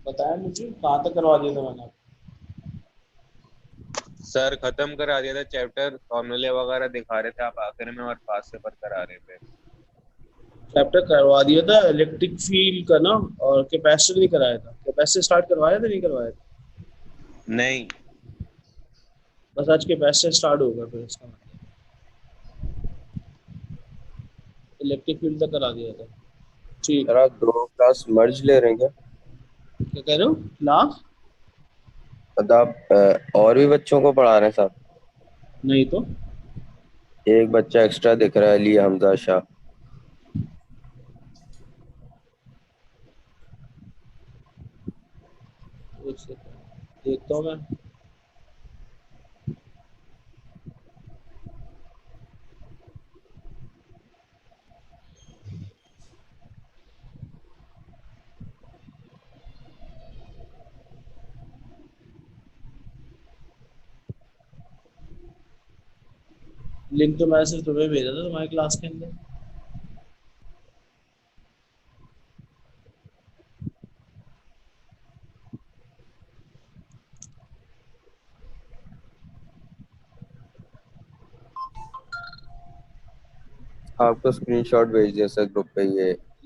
बताया मुझे कहाँ तक करवा दिया था मैंने। सर खत्म करा दिया था चैप्टर, फॉर्मूले वगैरह दिखा रहे थे आप आखिर में, और पास पेपर करा रहे थे। चैप्टर करवा दिया था इलेक्ट्रिक फील्ड का ना। और कैपेसिटर नहीं कराया था, कैपेसिटर स्टार्ट करवाया था नहीं करवाया था। नहीं। बस आज कैपेसिटर स्टार्ट होगा फिर इसका मतलब इलेक्ट्रिक फील्ड तक करा दिया था। ठीक। सर आप दो क्लास मर्ज ले रहे हैं क्या? क्या कह रहे हो क्लास? मतलब आप और भी बच्चों को पढ़ा रहे हैं साहब? नहीं तो। एक बच्चा एक्स्ट्रा दिख रहा है, अली हमजा शाह। एक सेकंड देखता हूँ मैं। लिंक तो मैंने सिर्फ तुम्हें भेजा था तुम्हारी क्लास के अंदर। आपको स्क्रीनशॉट भेज दिया सर ग्रुप पे,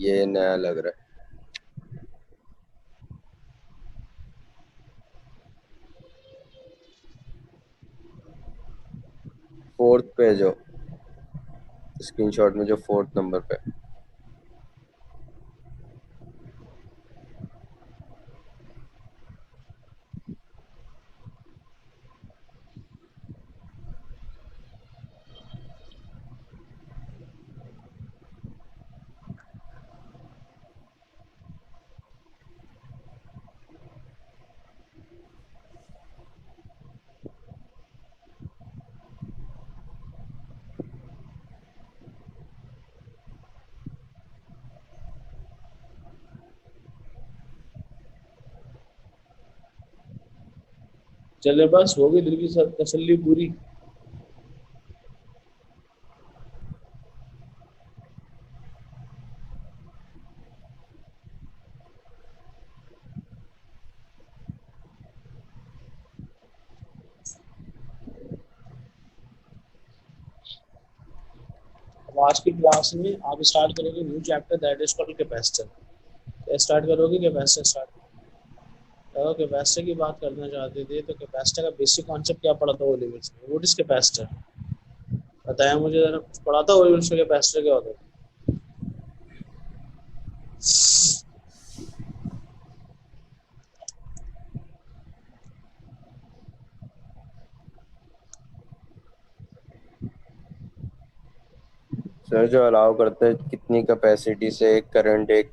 ये नया लग रहा है। फोर्थ पे जो स्क्रीनशॉट में जो फोर्थ नंबर पे। चले बस हो गई दिल की तसल्ली पूरी। अब आज की क्लास में आप स्टार्ट करोगे new chapter that is called capacitor. Start करोगे कैपेसिटर स्टार्ट। अगर कैपेसिटर की बात करना चाहते थे तो कैपेसिटर का बेसिक कॉन्सेप्ट क्या पढ़ा था ओ लेवल्स में, व्हाट इज कैपेसिटर? बताया मुझे जरा, कुछ पढ़ा था ओ लेवल्स में कैपेसिटर क्या होता है? सर जो अलाउ करते हैं कितनी कैपेसिटी से एक करंट एक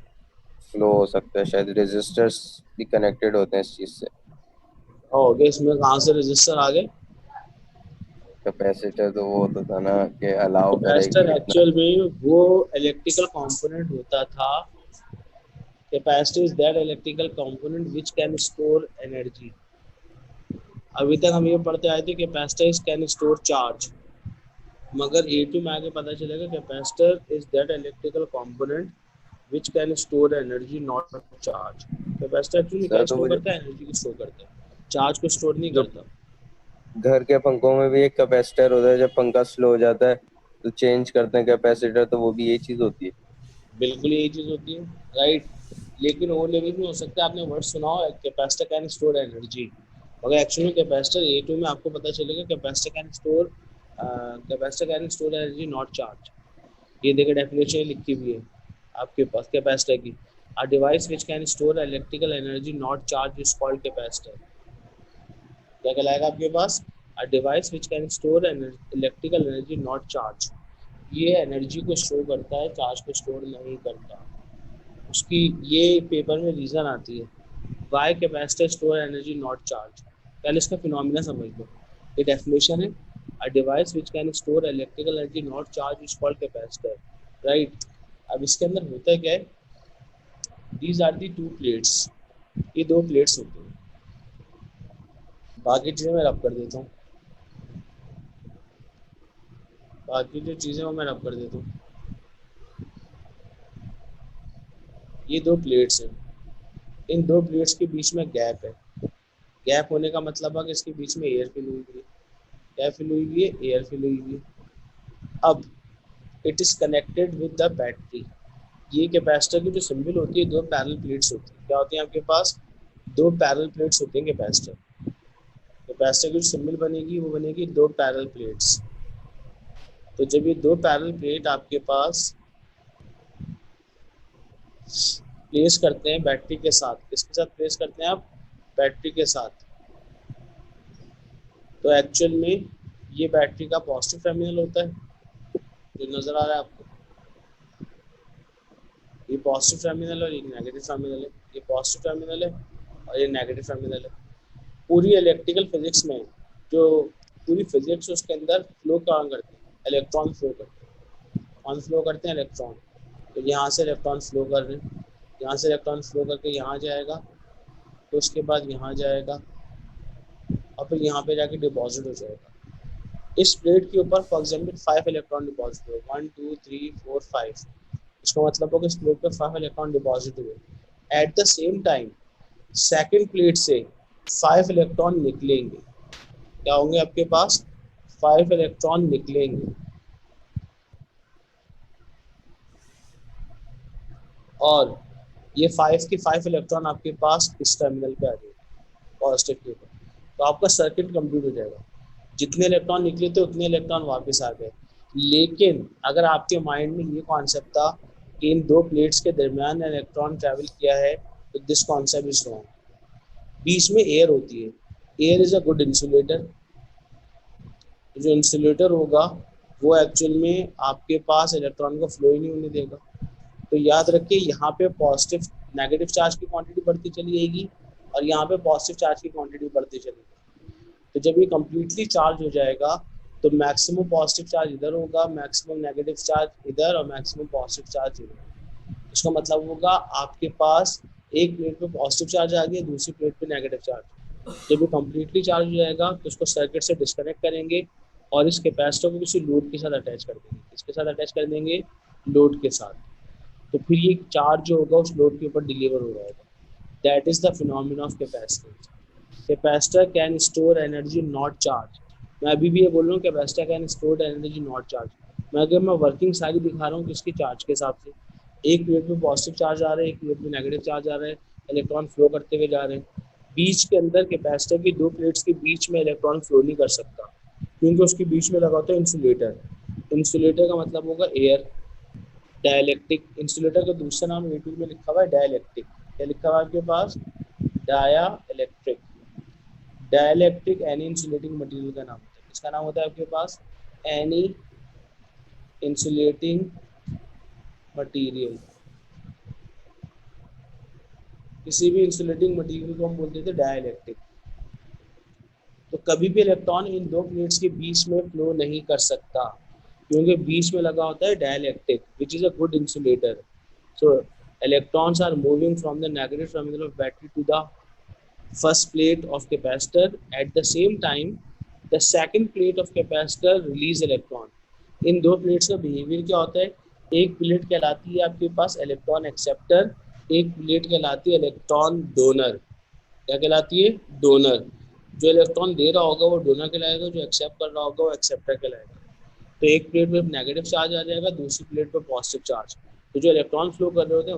फ्लो हो सकता है, शायद रेजिस्टर्स भी कनेक्टेड होते हैं इस चीज से। हो गया इसमें कहाँ से रजिस्टर आ गए? कैपेसिटर तो वो होता था ना कि अलाउ कैपेसिटर करेगी इतना। एक्चुअल में वो इलेक्ट्रिकल कंपोनेंट होता था। Capacitor is that electrical component which can store energy. अभी तक हम ये पढ़ते आए थे capacitor is can store charge. मगर A2 में आगे पता चलेगा capacitor is that electrical component which can store energy not charge. Capacitor actually sir क्या तो स्टोर वो जो करता है? एनर्जी को स्टोर करता है, चार्ज को स्टोर नहीं जो करता। घर के पंखों में भी एक कैपेसिटर होता है, जब पंखा स्लो हो जाता है तो चेंज करते हैं कैपेसिटर, तो वो भी यही चीज होती है। बिल्कुल यही चीज होती है, राइट। लेकिन वो लेवल में हो सकता है आपने वर्ड सुना हो कैपेसिटर कैन स्टोर एनर्जी। मगर एक्चुअली कैपेसिटर A2 में आपको पता चलेगा capacitor can store energy not charge. ये देखिए डेफिनेशन लिखी हुई है आपके पास कैपेसिटर की। A device which can store electrical energy not charge is called capacitor. क्या कहलाएगा आपके पास? A device which can store electrical energy not charge. ये एनर्जी को स्टोर करता है, चार्ज को स्टोर नहीं करता। उसकी ये पेपर में रीजन आती है why capacitor store energy not charge. पहले इसका फिनोमिना समझ लो। ये डेफिनेशन है, a device which can store electrical energy not charge is called capacitor, right. अब इसके अंदर होता है क्या है? These are the two plates. ये दो प्लेट्स होते हैं। बाकी चीज़ें मैं रब कर देता हूँ। बाकी जो चीज़ें वो मैं रब कर देता हूँ। ये दो प्लेट्स हैं। इन दो प्लेट्स के बीच में गैप है। गैप होने का मतलब है कि इसके बीच में एयर फिल हुई है। क्या फिल हुई है? एयर फिल हुई है। अब it is connected with the battery. ये कैपेसिटर की जो सिंबल होती है, दो पैरेलल प्लेट्स होती है। क्या होती है आपके पास? दो पैरेलल प्लेट्स होती हैं कैपेसिटर। कैपेसिटर की जो सिंबल बनेगी वो बनेगी दो पैरेलल प्लेट्स। तो जब ये दो पैरेलल प्लेट आपके पास प्लेस करते हैं बैटरी के साथ, किसके साथ प्लेस करते हैं आप? बैटरी के साथ। तो एक्चुअल में ये बैटरी का पॉजिटिव टर्मिनल होता है, जो नजर आ रहा है आपको। ये पॉजिटिव टर्मिनल और ये नेगेटिव टर्मिनल है। ये पॉजिटिव टर्मिनल है और ये नेगेटिव टर्मिनल है। पूरी इलेक्ट्रिकल फिजिक्स में जो पूरी फिजिक्स उसके अंदर फ्लो काम करते हैं, इलेक्ट्रॉन फ्लो करते हैं। कौन फ्लो करते हैं? इलेक्ट्रॉन। तो यहाँ से इलेक्ट्रॉन फ्लो कर रहे हैं, यहाँ से इलेक्ट्रॉन फ्लो करके यहाँ जाएगा, तो उसके बाद यहाँ जाएगा और फिर यहाँ पे जाके डिपॉजिट हो जाएगा। इस प्लेट के ऊपर फॉर एग्जाम्पल 5 इलेक्ट्रॉन डिपॉजिट हुए, 1 2 3 4 5। इसका मतलब होगा इस प्लेट पे 5 इलेक्ट्रॉन डिपॉजिट हुए। At the same time second plate से 5 इलेक्ट्रॉन निकलेंगे। क्या होंगे आपके पास? 5 इलेक्ट्रॉन निकलेंगे और ये 5 के 5 इलेक्ट्रॉन आपके पास इस टर्मिनल पे आ जाएंगे, पॉजिटिव के ऊपर। तो आपका सर्किट कंप्लीट हो जाएगा। जितने इलेक्ट्रॉन निकले थे उतने इलेक्ट्रॉन वापस आ गए। लेकिन अगर आपके माइंड में ये कॉन्सेप्ट था कि इन दो प्लेट्स के दरमियान इलेक्ट्रॉन ट्रैवल किया है, तो दिस कॉन्सेप्ट इज रॉन्ग। बीच में एयर होती है। Air is a good insulator. जो इंसुलेटर होगा वो एक्चुअल में आपके पास इलेक्ट्रॉन को फ्लो ही नहीं होने देगा। तो याद रखिए, यहाँ पे पॉजिटिव नेगेटिव चार्ज की क्वांटिटी बढ़ती चली जाएगी और यहाँ पे पॉजिटिव चार्ज की क्वांटिटी बढ़ती चलेगी। तो जब ये कम्प्लीटली चार्ज हो जाएगा तो मैक्सिमम पॉजिटिव चार्ज इधर होगा, मैक्सिमम नेगेटिव चार्ज इधर और मैक्सिमम पॉजिटिव चार्ज इधर। इसका मतलब होगा आपके पास एक प्लेट पे पॉजिटिव चार्ज आ गया, दूसरी प्लेट पे नेगेटिव चार्ज। जब ये कम्प्लीटली चार्ज हो जाएगा तो उसको सर्किट से डिस्कनेक्ट करेंगे और इस कैपेसिटर को किसी लोड के साथ अटैच कर देंगे। किसके साथ अटैच कर देंगे? लोड के साथ। तो फिर ये चार्ज जो होगा उस लोड के ऊपर डिलीवर हो जाएगा। That is the phenomena of capacitance. Capacitor can store energy not charge. मैं अभी भी ये बोल रहा हूँ capacitor can store energy not charge. मैं वर्किंग सारी दिखा रहा हूँ किसकी? चार्ज के हिसाब से। एक प्लेट में पॉजिटिव चार्ज आ रहा है, एक प्लेट में नेगेटिव चार्ज आ रहा है, इलेक्ट्रॉन फ्लो करते हुए जा रहे हैं। बीच के अंदर कैपेसिटर की दो प्लेट्स के बीच में इलेक्ट्रॉन फ्लो नहीं कर सकता, क्योंकि उसके बीच में लगा होता है इंसुलेटर। इंसुलेटर का मतलब होगा एयर। डाइलेक्ट्रिक, इंसुलेटर का दूसरा नाम यूट्यूब में लिखा हुआ है डाइलेक्ट्रिक। क्या लिखा हुआ है आपके पास? Dielectric. Dielectric any insulating material का नाम होता है। इसका नाम होता है आपके पास एनी इंसुलेटिंग मटेरियल। किसी भी इंसुलेटिंग मटेरियल को हम बोलते थे डाइलेक्ट्रिक। तो कभी भी इलेक्ट्रॉन इन दो प्लेट्स के बीच में फ्लो नहीं कर सकता, क्योंकि बीच में लगा होता है dielectric which is a good insulator. So electrons are moving from the negative terminal of battery to the first plate of capacitor. At the same time, the second plate of capacitor release electron. इन दो plates का behaviour क्या होता है? एक plate कहलाती है आपके पास electron acceptor, एक प्लेट कहलाती है इलेक्ट्रॉन डोनर। क्या कहलाती है? डोनर। जो इलेक्ट्रॉन दे रहा होगा वो डोनर कहलाएगा, जो एक्सेप्ट कर रहा होगा वो एक्सेप्टर कहलाएगा। तो एक प्लेट में नेगेटिव चार्ज आ जाएगा, दूसरी प्लेट पे पॉजिटिव चार्ज। तो जो इलेक्ट्रॉन फ्लो कर रहे होते हैं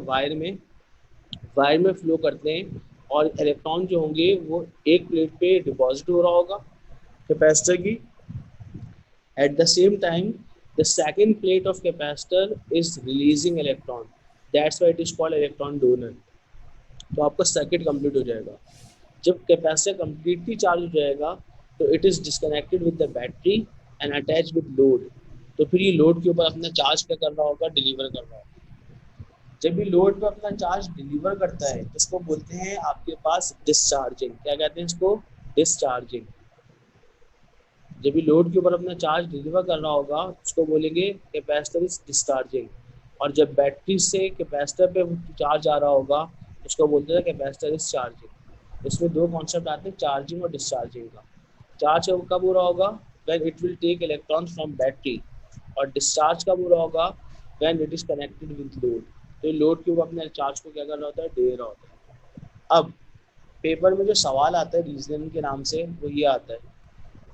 वायर में फ्लो करते हैं और इलेक्ट्रॉन जो होंगे वो एक प्लेट पे डिपॉजिट हो रहा होगा कैपेसिटर की। At the same time the second plate of capacitor is releasing electron, that's why it is called electron donor. तो आपका सर्किट कंप्लीट हो जाएगा। जब कैपेसिटर कंप्लीटली चार्ज हो जाएगा तो it is disconnected with the battery and attach with load. तो फिर ये लोड के ऊपर अपना चार्ज क्या कर रहा होगा? डिलीवर कर रहा होगा। जब ये लोड पे अपना चार्ज डिलीवर करता है तो उसको बोलते हैं आपके पास डिस्चार्जिंग। क्या कहते हैं इसको? डिस्चार्जिंग। जब ये लोड के ऊपर अपना चार्ज डिलीवर कर रहा होगा उसको बोलेंगे कैपेसिटर इज डिस्चार्जिंग। और जब बैटरी से कैपेसिटर पे चार्ज आ रहा होगा उसको बोलते हैं कैपेसिटर इज चार्जिंग। इसमें दो कॉन्सेप्ट आते हैं, चार्जिंग और डिस्चार्जिंग का। चार्ज कब हो रहा होगा? When it will take electrons from battery. और डिस्चार्ज कब हो रहा होगा? When it is connected with load. तो लोड के ऊपर अपने चार्ज को क्या कर रहा होता है? दे रहा होता है। अब पेपर में जो सवाल आता है रीजनिंग के नाम से वो ये आता है,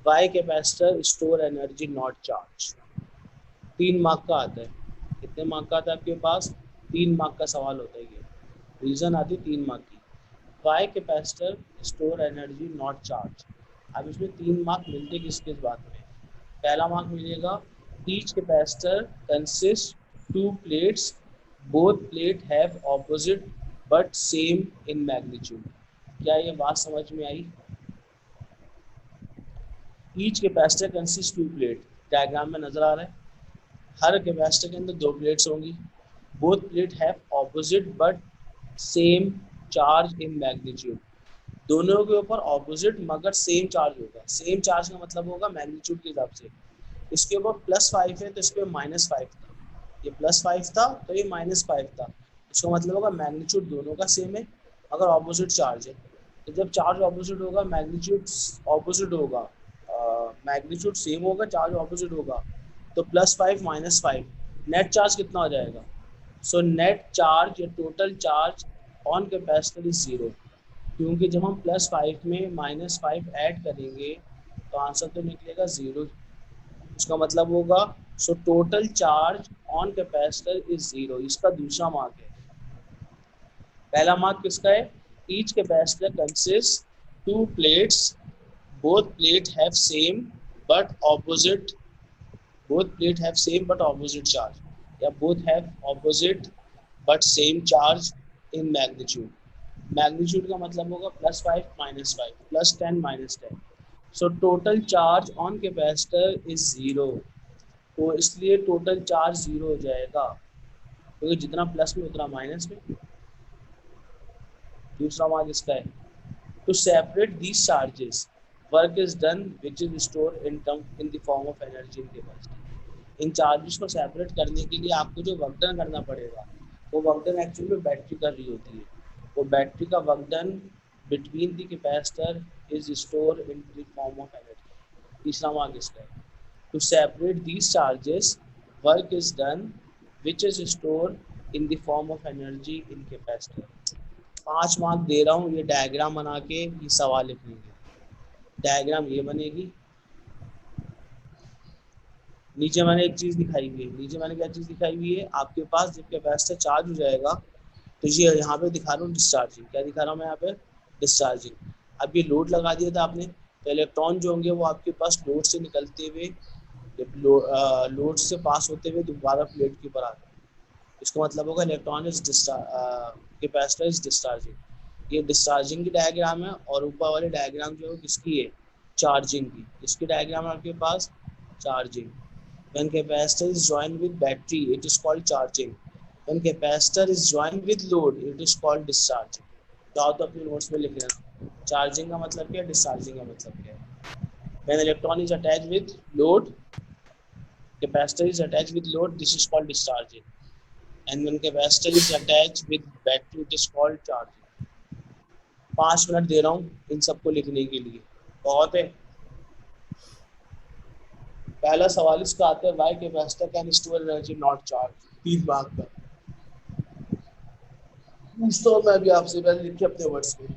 why capacitor store energy not charge. 3 mark का आता है। कितने मार्क का आता है आपके पास? 3 मार्क का सवाल होता है ये। रीजन आती है 3 मार्क की। Why capacitor store energy not charge. अब इसमें 3 मार्क मिलते किस किस बात में? पहला मार्क मिलेगा, each capacitor consist two plates, both plate have opposite but same in magnitude. क्या ये बात समझ में आई? Each capacitor consist two plate, diagram में नजर आ रहा है। हर कैपेसिटर के अंदर 2 प्लेट्स होंगी। Both plate have opposite but same charge in magnitude. दोनों के ऊपर ऑपोजिट मगर सेम चार्ज होगा। सेम चार्ज का मतलब होगा मैग्नीट्यूड के हिसाब से। इसके ऊपर +5 है तो इसके ऊपर -5 था। ये +5 था तो ये -5 था। इसका मतलब होगा मैग्नीट्यूड दोनों का सेम है मगर ऑपोजिट चार्ज है। तो जब चार्ज ऑपोजिट होगा, मैग्नीट्यूड ऑपोजिट होगा, मैग्नीट्यूड सेम होगा, चार्ज ऑपोजिट होगा, तो +5 -5 नेट चार्ज कितना हो जाएगा? सो नेट चार्ज या total charge on capacitor is 0, क्योंकि जब हम +5 में -5 ऐड करेंगे तो आंसर तो निकलेगा 0। उसका मतलब होगा so total charge on capacitor is 0। इसका दूसरा मार्क है। पहला मार्क किसका है? Each capacitor consist two plates, both plate have same but opposite both plate have same but opposite charge, या both have opposite but same charge in magnitude। Magnitude का मतलब होगा +5 -5 +10 -10। So total charge on capacitor is 0। तो इसलिए total charge 0 हो जाएगा, क्योंकि जितना प्लस में उतना माइनस में। दूसरा मार्क इसका है, to separate these charges work is done which is stored in the form of energy in capacity। In charges को सेपरेट करने के लिए आपको जो वर्क डन करना पड़ेगा वो वर्क डन एक्चुअली में बैटरी कर रही होती है। वो बैटरी का work done between the capacitor is store in the form of energy. तीसरा मार्क इसका है, to separate these charges work is done which is store in the form of energy in capacitor. 5 mark दे रहा हूँ, ये diagram बना के ये सवाल लिख लीजिए। डायग्राम ये बनेगी। नीचे मैंने एक चीज़ दिखाई हुई है। नीचे मैंने क्या चीज़ दिखाई हुई है? आपके पास जब कैपेसिटर चार्ज हो जाएगा तो ये यहाँ पे दिखा रहा हूँ डिस्चार्जिंग। क्या दिखा रहा हूँ मैं यहाँ पे? डिस्चार्जिंग। अब ये लोड लगा दिया था आपने, तो इलेक्ट्रॉन जो होंगे वो आपके पास लोड से निकलते हुए, लोड से पास होते हुए दोबारा प्लेट के ऊपर आते हैं। इसका मतलब होगा electron is capacitor is discharging. ये डिस्चार्जिंग की डायग्राम है। और ऊपर वाली डायग्राम जो है किसकी है? चार्जिंग की। इसकी डायग्राम है आपके पास charging. When capacitor is joined with battery it is called charging. When capacitor is joined with load it is called discharging. तो अपने नोट्स में लिख लेना चार्जिंग का मतलब क्या है, डिस्चार्जिंग का मतलब क्या है। When electron is attached with load, capacitor is attached with load, this is called discharging, and when capacitor is attached with battery it is called charging। 5 minute दे रहा हूँ इन सबको लिखने के लिए, बहुत है। पहला सवाल इसका आता है, why capacitor can store energy not charge. 3 mark का पूछता हूँ मैं अभी आपसे, पहले लिखिए अपने वर्ड्स में।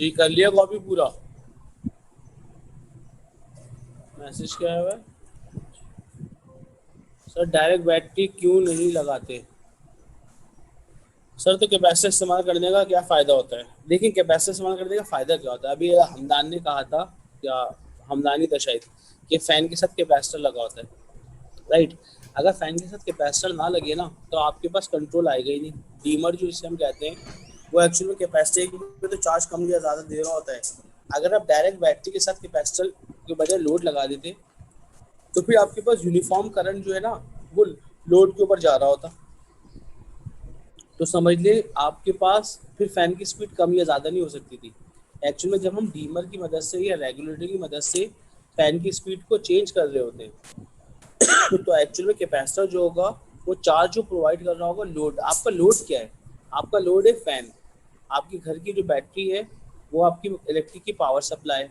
जी कर लिया कॉपी पूरा। मैसेज क्या है सर, डायरेक्ट बैटरी क्यों नहीं लगाते सर? तो कैपेसिटर इस्तेमाल करने का क्या फ़ायदा होता है? देखिए कैपेसिटर इस्तेमाल करने का फ़ायदा क्या होता है, अभी हमदान ने कहा था, या हमदानी दर्शाई थी कि फ़ैन के साथ कैपेसिटर लगा होता है, राइट। अगर फ़ैन के साथ कैपेसिटर ना लगे ना तो आपके पास कंट्रोल आएगा ही नहीं। डीमर जो इसे हम कहते हैं वो एक्चुअली में कैपेसिटर में तो चार्ज कम या ज़्यादा दे रहा होता है। अगर आप डायरेक्ट बैटरी के साथ कैपेसिटर के बजाय लोड लगा देते तो फिर आपके पास यूनिफॉर्म करंट जो है ना वो लोड के ऊपर जा रहा होता। तो समझ ले आपके पास फिर फैन की स्पीड कम या ज़्यादा नहीं हो सकती थी। एक्चुअली में जब हम डीमर की मदद से या रेगुलेटर की मदद से फैन की स्पीड को चेंज कर रहे होते हैं तो एक्चुअल में कैपेसिटर जो होगा वो चार्ज जो प्रोवाइड कर रहा होगा, लोड, आपका लोड क्या है? आपका लोड है फैन। आपके घर की जो बैटरी है वो आपकी इलेक्ट्रिक की पावर सप्लाई है।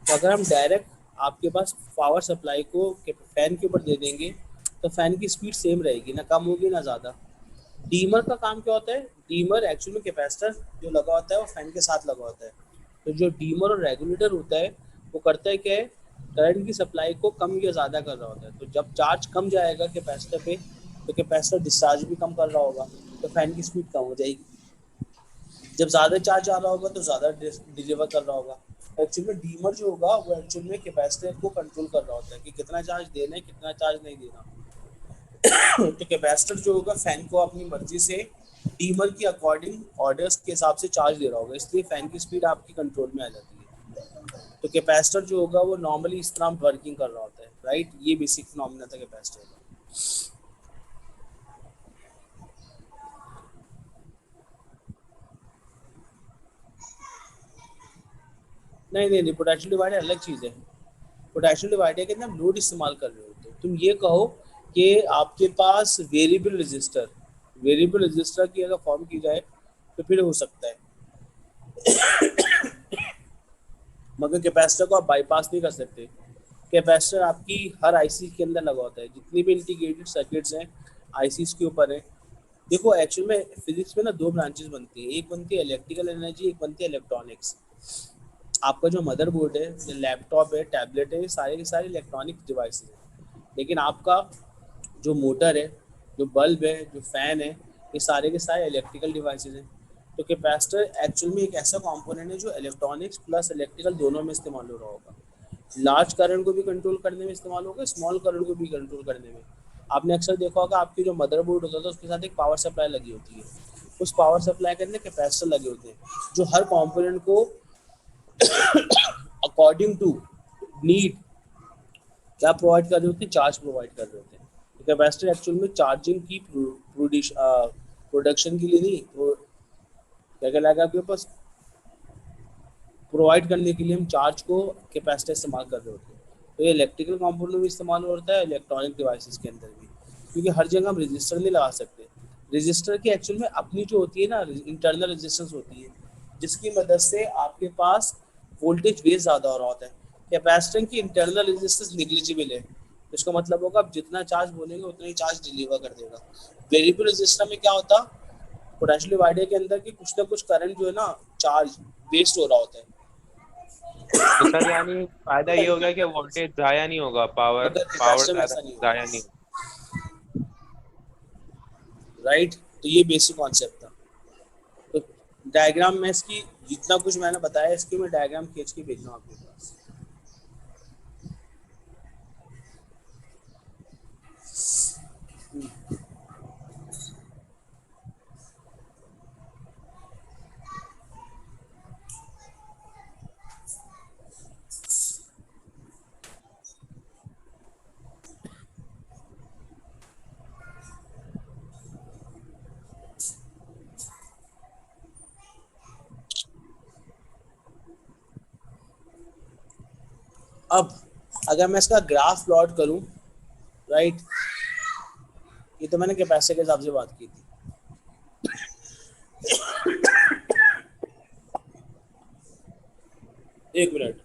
तो अगर हम डायरेक्ट आपके पास पावर सप्लाई को फैन के ऊपर दे देंगे तो फैन की स्पीड सेम रहेगी, ना कम होगी ना ज़्यादा। डीमर का काम क्या होता है? डीमर एक्चुअली में कैपेसिटर जो लगा होता है वो फैन के साथ लगा होता है। तो जो डीमर और रेगुलेटर होता है वो करता है क्या है, करंट की सप्लाई को कम या ज़्यादा कर रहा होता है। तो जब चार्ज कम जाएगा कैपेसिटर पे तो कैपेसिटर डिस्चार्ज भी कम कर रहा होगा, तो फैन की स्पीड कम हो जाएगी। जब ज़्यादा चार्ज आ रहा होगा तो ज़्यादा डिलीवर कर रहा होगा। एक्चुअली में डीमर जो होगा वो एक्चुअली में कैपेसिटर को कंट्रोल कर रहा होता है कि कितना चार्ज देना है कितना चार्ज नहीं देना। तो कैपेसिटर जो होगा फैन को अपनी मर्जी से डीमर की अकॉर्डिंग ऑर्डर्स के हिसाब से चार्ज दे रहा होगा, इसलिए फैन की स्पीड आपकी कंट्रोल में आ जाती है। तो कैपेसिटर जो होगा वो नॉर्मली इस तरह वर्किंग कर रहा होता है, राइट। ये बेसिक फिनोमेना था कैपेसिटर का। नहीं, पोटेंशियल डिवाइडर अलग चीज़ है। पोटेंशियल डिवाइडर के अंदर हम लोड इस्तेमाल कर रहे होते हैं। तुम ये कहो कि आपके पास वेरिएबल रजिस्टर की अगर फॉर्म की जाए तो फिर हो सकता है, मगर कैपेसिटर को आप बाईपास नहीं कर सकते। कैपेसिटर आपकी हर आईसी के अंदर लगा होता है, जितनी भी इंटीग्रेटेड सर्किट्स हैं आईसीज के ऊपर है। देखो एक्चुअल में फिजिक्स में ना दो ब्रांचेस बनती है, एक बनती है इलेक्ट्रिकल एनर्जी, एक बनती है इलेक्ट्रॉनिक्स। आपका जो मदरबोर्ड है, जो लैपटॉप है, टैबलेट है, ये सारे के सारे इलेक्ट्रॉनिक डिवाइसेस हैं। लेकिन आपका जो मोटर है, जो बल्ब है, जो फैन है, ये सारे के सारे इलेक्ट्रिकल डिवाइसेस हैं। तो कैपेसिटर एक्चुअल में एक ऐसा कंपोनेंट है जो इलेक्ट्रॉनिक्स प्लस इलेक्ट्रिकल दोनों में इस्तेमाल हो रहा होगा। लार्ज करंट को भी कंट्रोल करने में इस्तेमाल होगा, स्मॉल करंट को भी कंट्रोल करने में। आपने अक्सर देखा होगा आपकी जो मदरबोर्ड होता था उसके साथ एक पावर सप्लाई लगी होती है, उस पावर सप्लाई के अंदर कैपेसिटर लगे होते हैं जो हर कंपोनेंट को अकॉर्डिंग टू नीड क्या प्रोवाइड कर रहे होते हैं, चार्ज प्रोवाइड कर रहे होते हैं। तो कैपेसिटर एक्चुअल में चार्जिंग की प्रोडक्शन के लिए नहीं, क्या कहलाएगा आपके पास, प्रोवाइड करने के लिए हम चार्ज को कैपेसिटर इस्तेमाल कर रहे होते हैं। तो ये इलेक्ट्रिकल कंपोनेंट में इस्तेमाल होता है, इलेक्ट्रॉनिक डिवाइसेस के अंदर भी, क्योंकि हर जगह हम रजिस्टर नहीं लगा सकते। रजिस्टर की एक्चुअल में अपनी जो होती है ना इंटरनल रेजिस्टेंस होती है, जिसकी मदद से आपके पास वोल्टेज वेव ज़्यादा हो रहा होता है। कैपेसिटर की इंटरनल रेजिस्टेंस निग्लिजिबल है, इसका मतलब होगा आप जितना चार्ज बोलेंगे उतना ही चार्ज डिलीवर कर देगा। वेरिएबल रेजिस्टर में क्या होता, पोटेंशियल डिवाइडर के अंदर कि कुछ ना कुछ करंट जो है ना चार्ज वेस्ट हो रहा होता है। तो सर यानी फायदा ये होगा कि वोल्टेज जाया नहीं होगा, पावर मगर पावर कैपेसिटर में ज्यादा ऐसा नहीं जाया नहीं होगा, होगा। राइट। तो ये बेसिक कॉन्सेप्ट था। तो डायग्राम में इसकी जितना कुछ मैंने बताया इसकी मैं डायग्राम खींच के भेजना हूँ आपके पास। अब अगर मैं इसका ग्राफ प्लॉट करूं, राइट, ये तो मैंने कैपेसिटर के हिसाब से बात की थी। एक मिनट,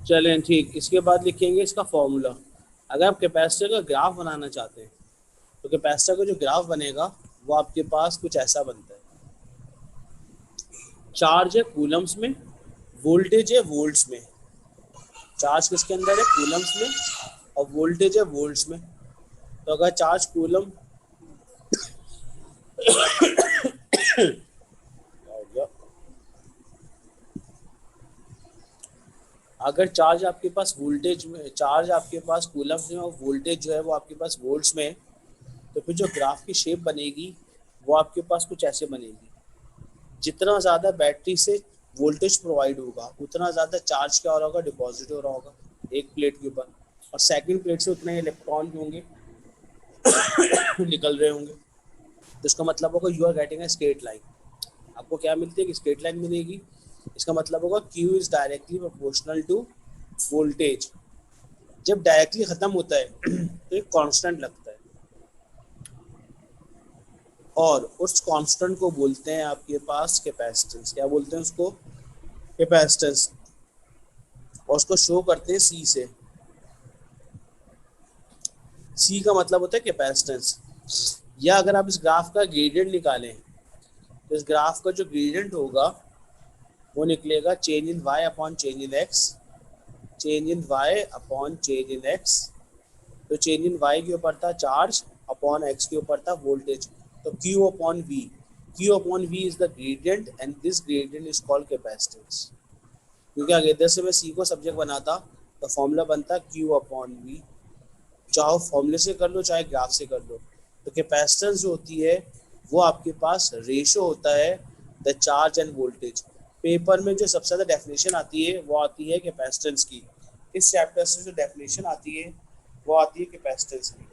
चलें ठीक, इसके बाद लिखेंगे इसका फॉर्मूला। अगर आप कैपेसिटर का ग्राफ बनाना चाहते हैं तो कैपेसिटर का जो ग्राफ बनेगा वो आपके पास कुछ ऐसा बनता है। चार्ज है कूलम्स में, वोल्टेज है वोल्ट्स में। चार्ज किसके अंदर है? कूलम्स में, और वोल्टेज है वोल्ट्स में। तो अगर चार्ज कूलम अगर चार्ज आपके पास वोल्टेज में, चार्ज आपके पास कूलम्स में और वोल्टेज जो है वो आपके पास वोल्ट्स में है, तो फिर जो ग्राफ की शेप बनेगी वो आपके पास कुछ ऐसे बनेगी। जितना ज़्यादा बैटरी से वोल्टेज प्रोवाइड होगा उतना ज़्यादा चार्ज क्या हो रहा होगा? डिपॉजिट हो रहा होगा एक प्लेट के ऊपर, और सेकंड प्लेट से उतने इलेक्ट्रॉन होंगे निकल रहे होंगे। तो इसका मतलब होगा you are getting a straight line. आपको क्या मिलती है कि स्ट्रेट लाइन मिलेगी। इसका मतलब होगा Q is directly proportional to voltage. जब डायरेक्टली खत्म होता है तो एक कांस्टेंट लगता है, और उस कांस्टेंट को बोलते हैं आपके पास कैपेसिटेंस। क्या बोलते हैं उसको? कैपेसिटेंस। और उसको शो करते हैं C से। C का मतलब होता है कैपेसिटेंस। या अगर आप इस ग्राफ का ग्रेडियंट निकालें तो इस ग्राफ का जो ग्रेडियंट होगा वो निकलेगा change in y upon change in x, change in y upon change in x। तो चेंज इन y के ऊपर था चार्ज, अपॉन x के ऊपर था वोल्टेज। तो Q upon V, Q upon V is the gradient and this gradient is called capacitance. क्योंकि अगर इधर से मैं C को सब्जेक्ट बनाता तो फॉर्मूला बनता Q अपॉन V। चाहे फॉर्मूले से कर लो चाहे ग्राफ से कर लो। तो कैपेसिटेंस जो होती है वो आपके पास रेशो होता है the charge end voltage. Paper में जो सबसे ज़्यादा डेफिनेशन आती है वो आती है कैपेसिटेंस की। इस चैप्टर से जो डेफिनेशन आती है वो आती है कैपेसिटेंस की।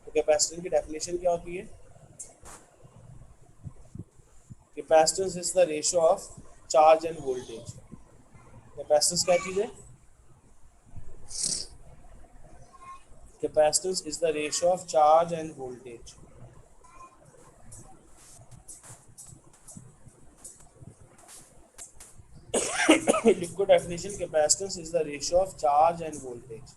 तो कैपेसिटेंस की डेफिनेशन क्या होती है? Capacitance is the ratio of charge end voltage. Capacitance क्या चीज़ है? Capacitance is the ratio of charge and voltage. Liquid definition: capacitance is the ratio of charge and voltage.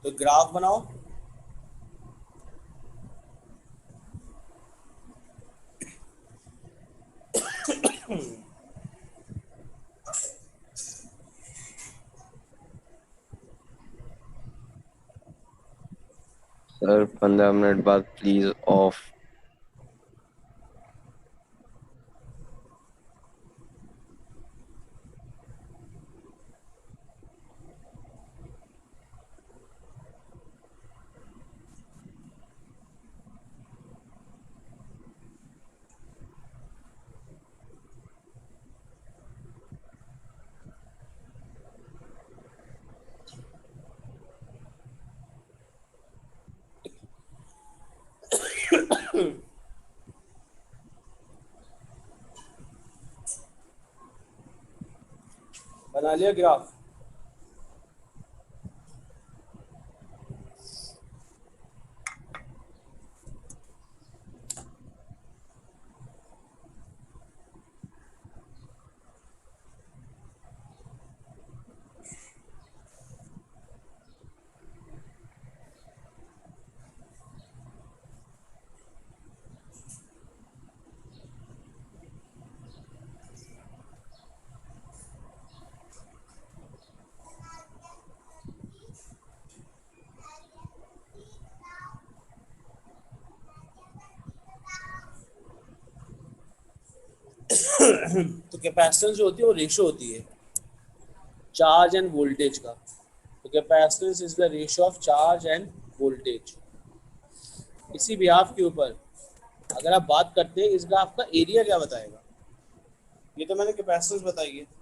तो ग्राफ बनाओ। सर 15 मिनट बाद please of. बना लिया graph? तो capacitance जो होती है वो रेशो होती है चार्ज एंड वोल्टेज का। तो capacitance is the ratio of charge end voltage. इसी बिहाफ के ऊपर अगर आप बात करते हैं, इस ग्राफ का एरिया क्या बताएगा? ये तो मैंने कैपेसिटेंस बताई है।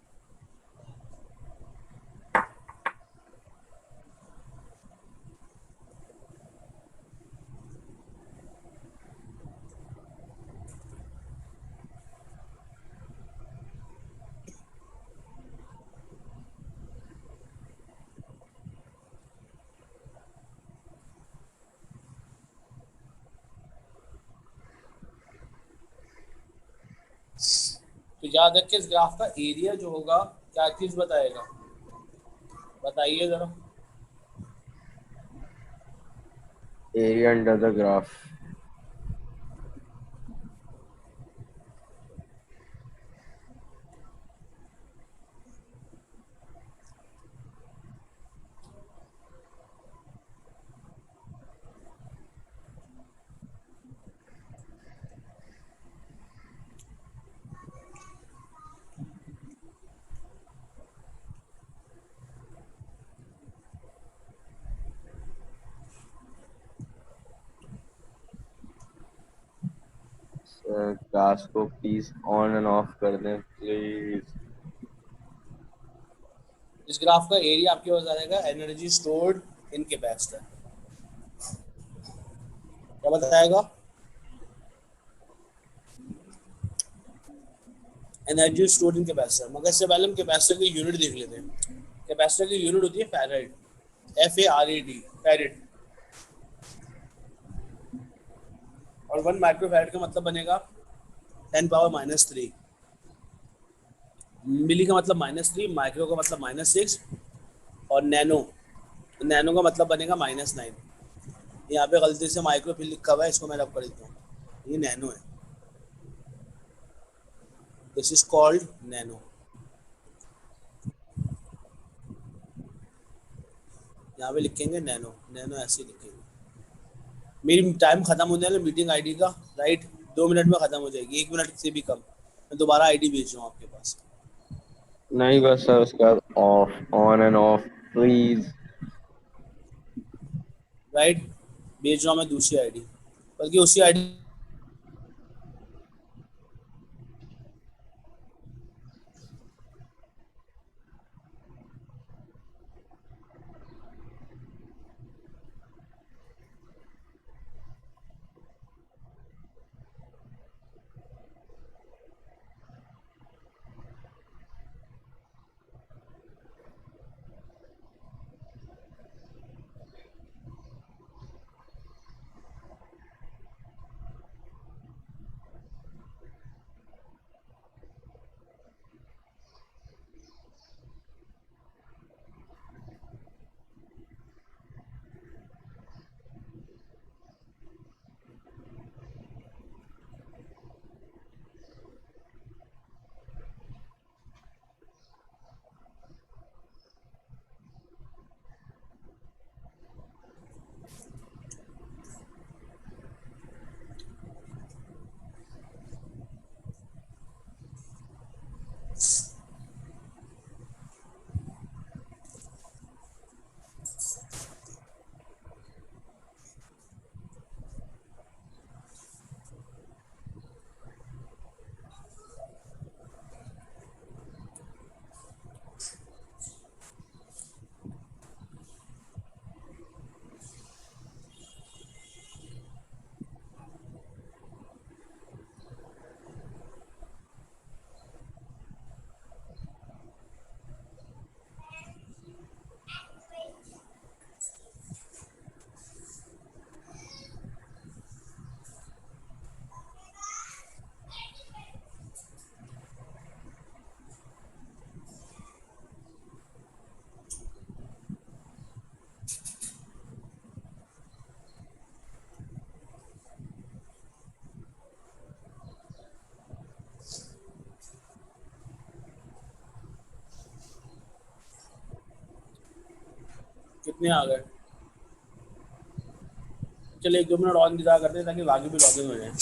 तो याद रखिए इस ग्राफ का एरिया जो होगा क्या चीज बताएगा? बताइए जरा। Area under the graph. Glass को प्लीज ऑन एंड ऑफ कर दें प्लीज। इस ग्राफ का एरिया आपके पास आ जाएगा एनर्जी स्टोर्ड इन कैपेसिटर। क्या बताएगा? एनर्जी स्टोर्ड इन कैपेसिटर। मगर इससे पहले हम कैपेसिटर की यूनिट देख लेते हैं। कैपेसिटर की यूनिट होती है फैराड, FARAD, फैराड। और 1 माइक्रोफैराड का मतलब बनेगा 10⁻³ मिली का मतलब -3, माइक्रो का मतलब -6 और नैनो, नैनो का मतलब बनेगा -9। यहाँ पे गलती से माइक्रो फिर लिखा हुआ है, इसको मैं रब कर देता हूँ। ये नैनो है, दिस इज कॉल्ड नैनो। यहाँ पे लिखेंगे नैनो, नैनो ऐसे ही लिखेंगे। मेरी टाइम खत्म हो जाएगा मीटिंग आईडी का, राइट? 2 मिनट में खत्म हो जाएगी, 1 मिनट से भी कम। मैं दोबारा आईडी भेज रहा हूँ आपके पास, नहीं बस सर, उसका of on end of please. Right? भेज रहा हूँ मैं दूसरी आईडी, बल्कि उसी आईडी। कितने आ गए? चलिए 1-2 मिनट और इंतजार करते हैं ताकि बाकी भी लॉगिन हो जाए।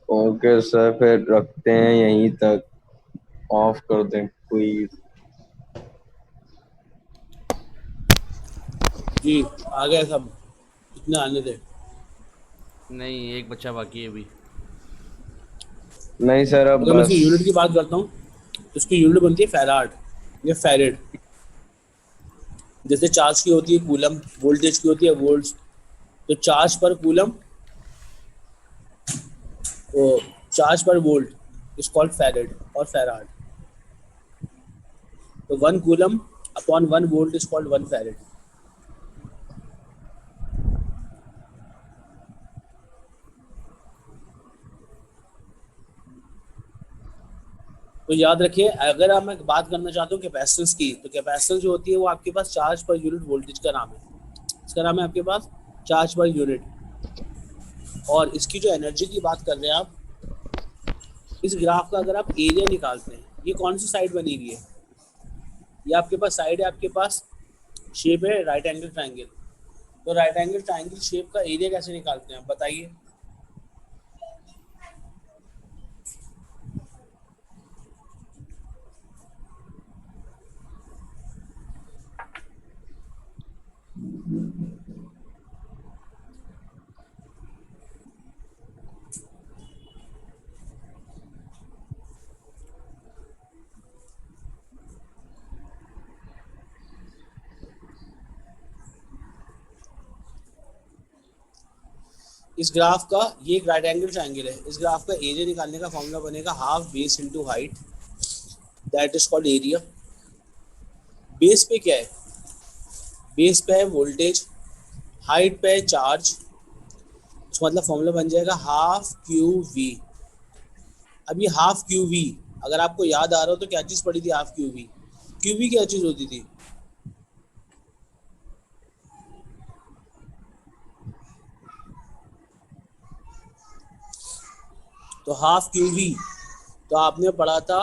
ओके सर, फिर रखते हैं यहीं तक, ऑफ कर दें प्लीज। जी आ गए सब, कितने आने थे? नहीं, एक बच्चा बाकी है अभी। नहीं सर, अब अगर मैं इसकी बस। यूनिट की बात करता हूँ तो इसकी यूनिट बनती है फैराड या फैरेड। जैसे चार्ज की होती है कूलम, वोल्टेज की होती है वोल्ट्स। तो चार्ज पर कूलम, वो चार्ज पर वोल्ट इज कॉल्ड फैरेड और फैराड। तो 1 coulomb upon 1 volt is called 1 farad. तो याद रखिए, अगर आप मैं बात करना चाहता हूँ कैपेसिटेंस की, तो कैपेसिटेंस जो होती है वो आपके पास चार्ज पर यूनिट वोल्टेज का नाम है। इसका नाम है आपके पास चार्ज पर यूनिट। और इसकी जो एनर्जी की बात कर रहे हैं आप, इस ग्राफ का अगर आप एरिया निकालते हैं, ये कौन सी साइड बनी हुई है? ये आपके पास साइड है, आपके पास शेप है राइट एंगल ट्राइंगल। तो राइट एंगल ट्राइंगल शेप का एरिया कैसे निकालते हैं आप बताइए? इस ग्राफ का, ये एक राइट एंगल ट्रायंगल है, इस ग्राफ का एरिया निकालने का फॉर्मूला बनेगा half base into height, that is called area. Base पे क्या है, बेस पे है वोल्टेज, हाइट पे है चार्ज, तो मतलब फॉर्मूला बन जाएगा हाफ क्यू वी। अब ये हाफ क्यू वी अगर आपको याद आ रहा हो तो क्या चीज़ पड़ी थी half Q V, Q V क्या चीज़ होती थी, तो हाफ क्यू वी, तो आपने पढ़ा था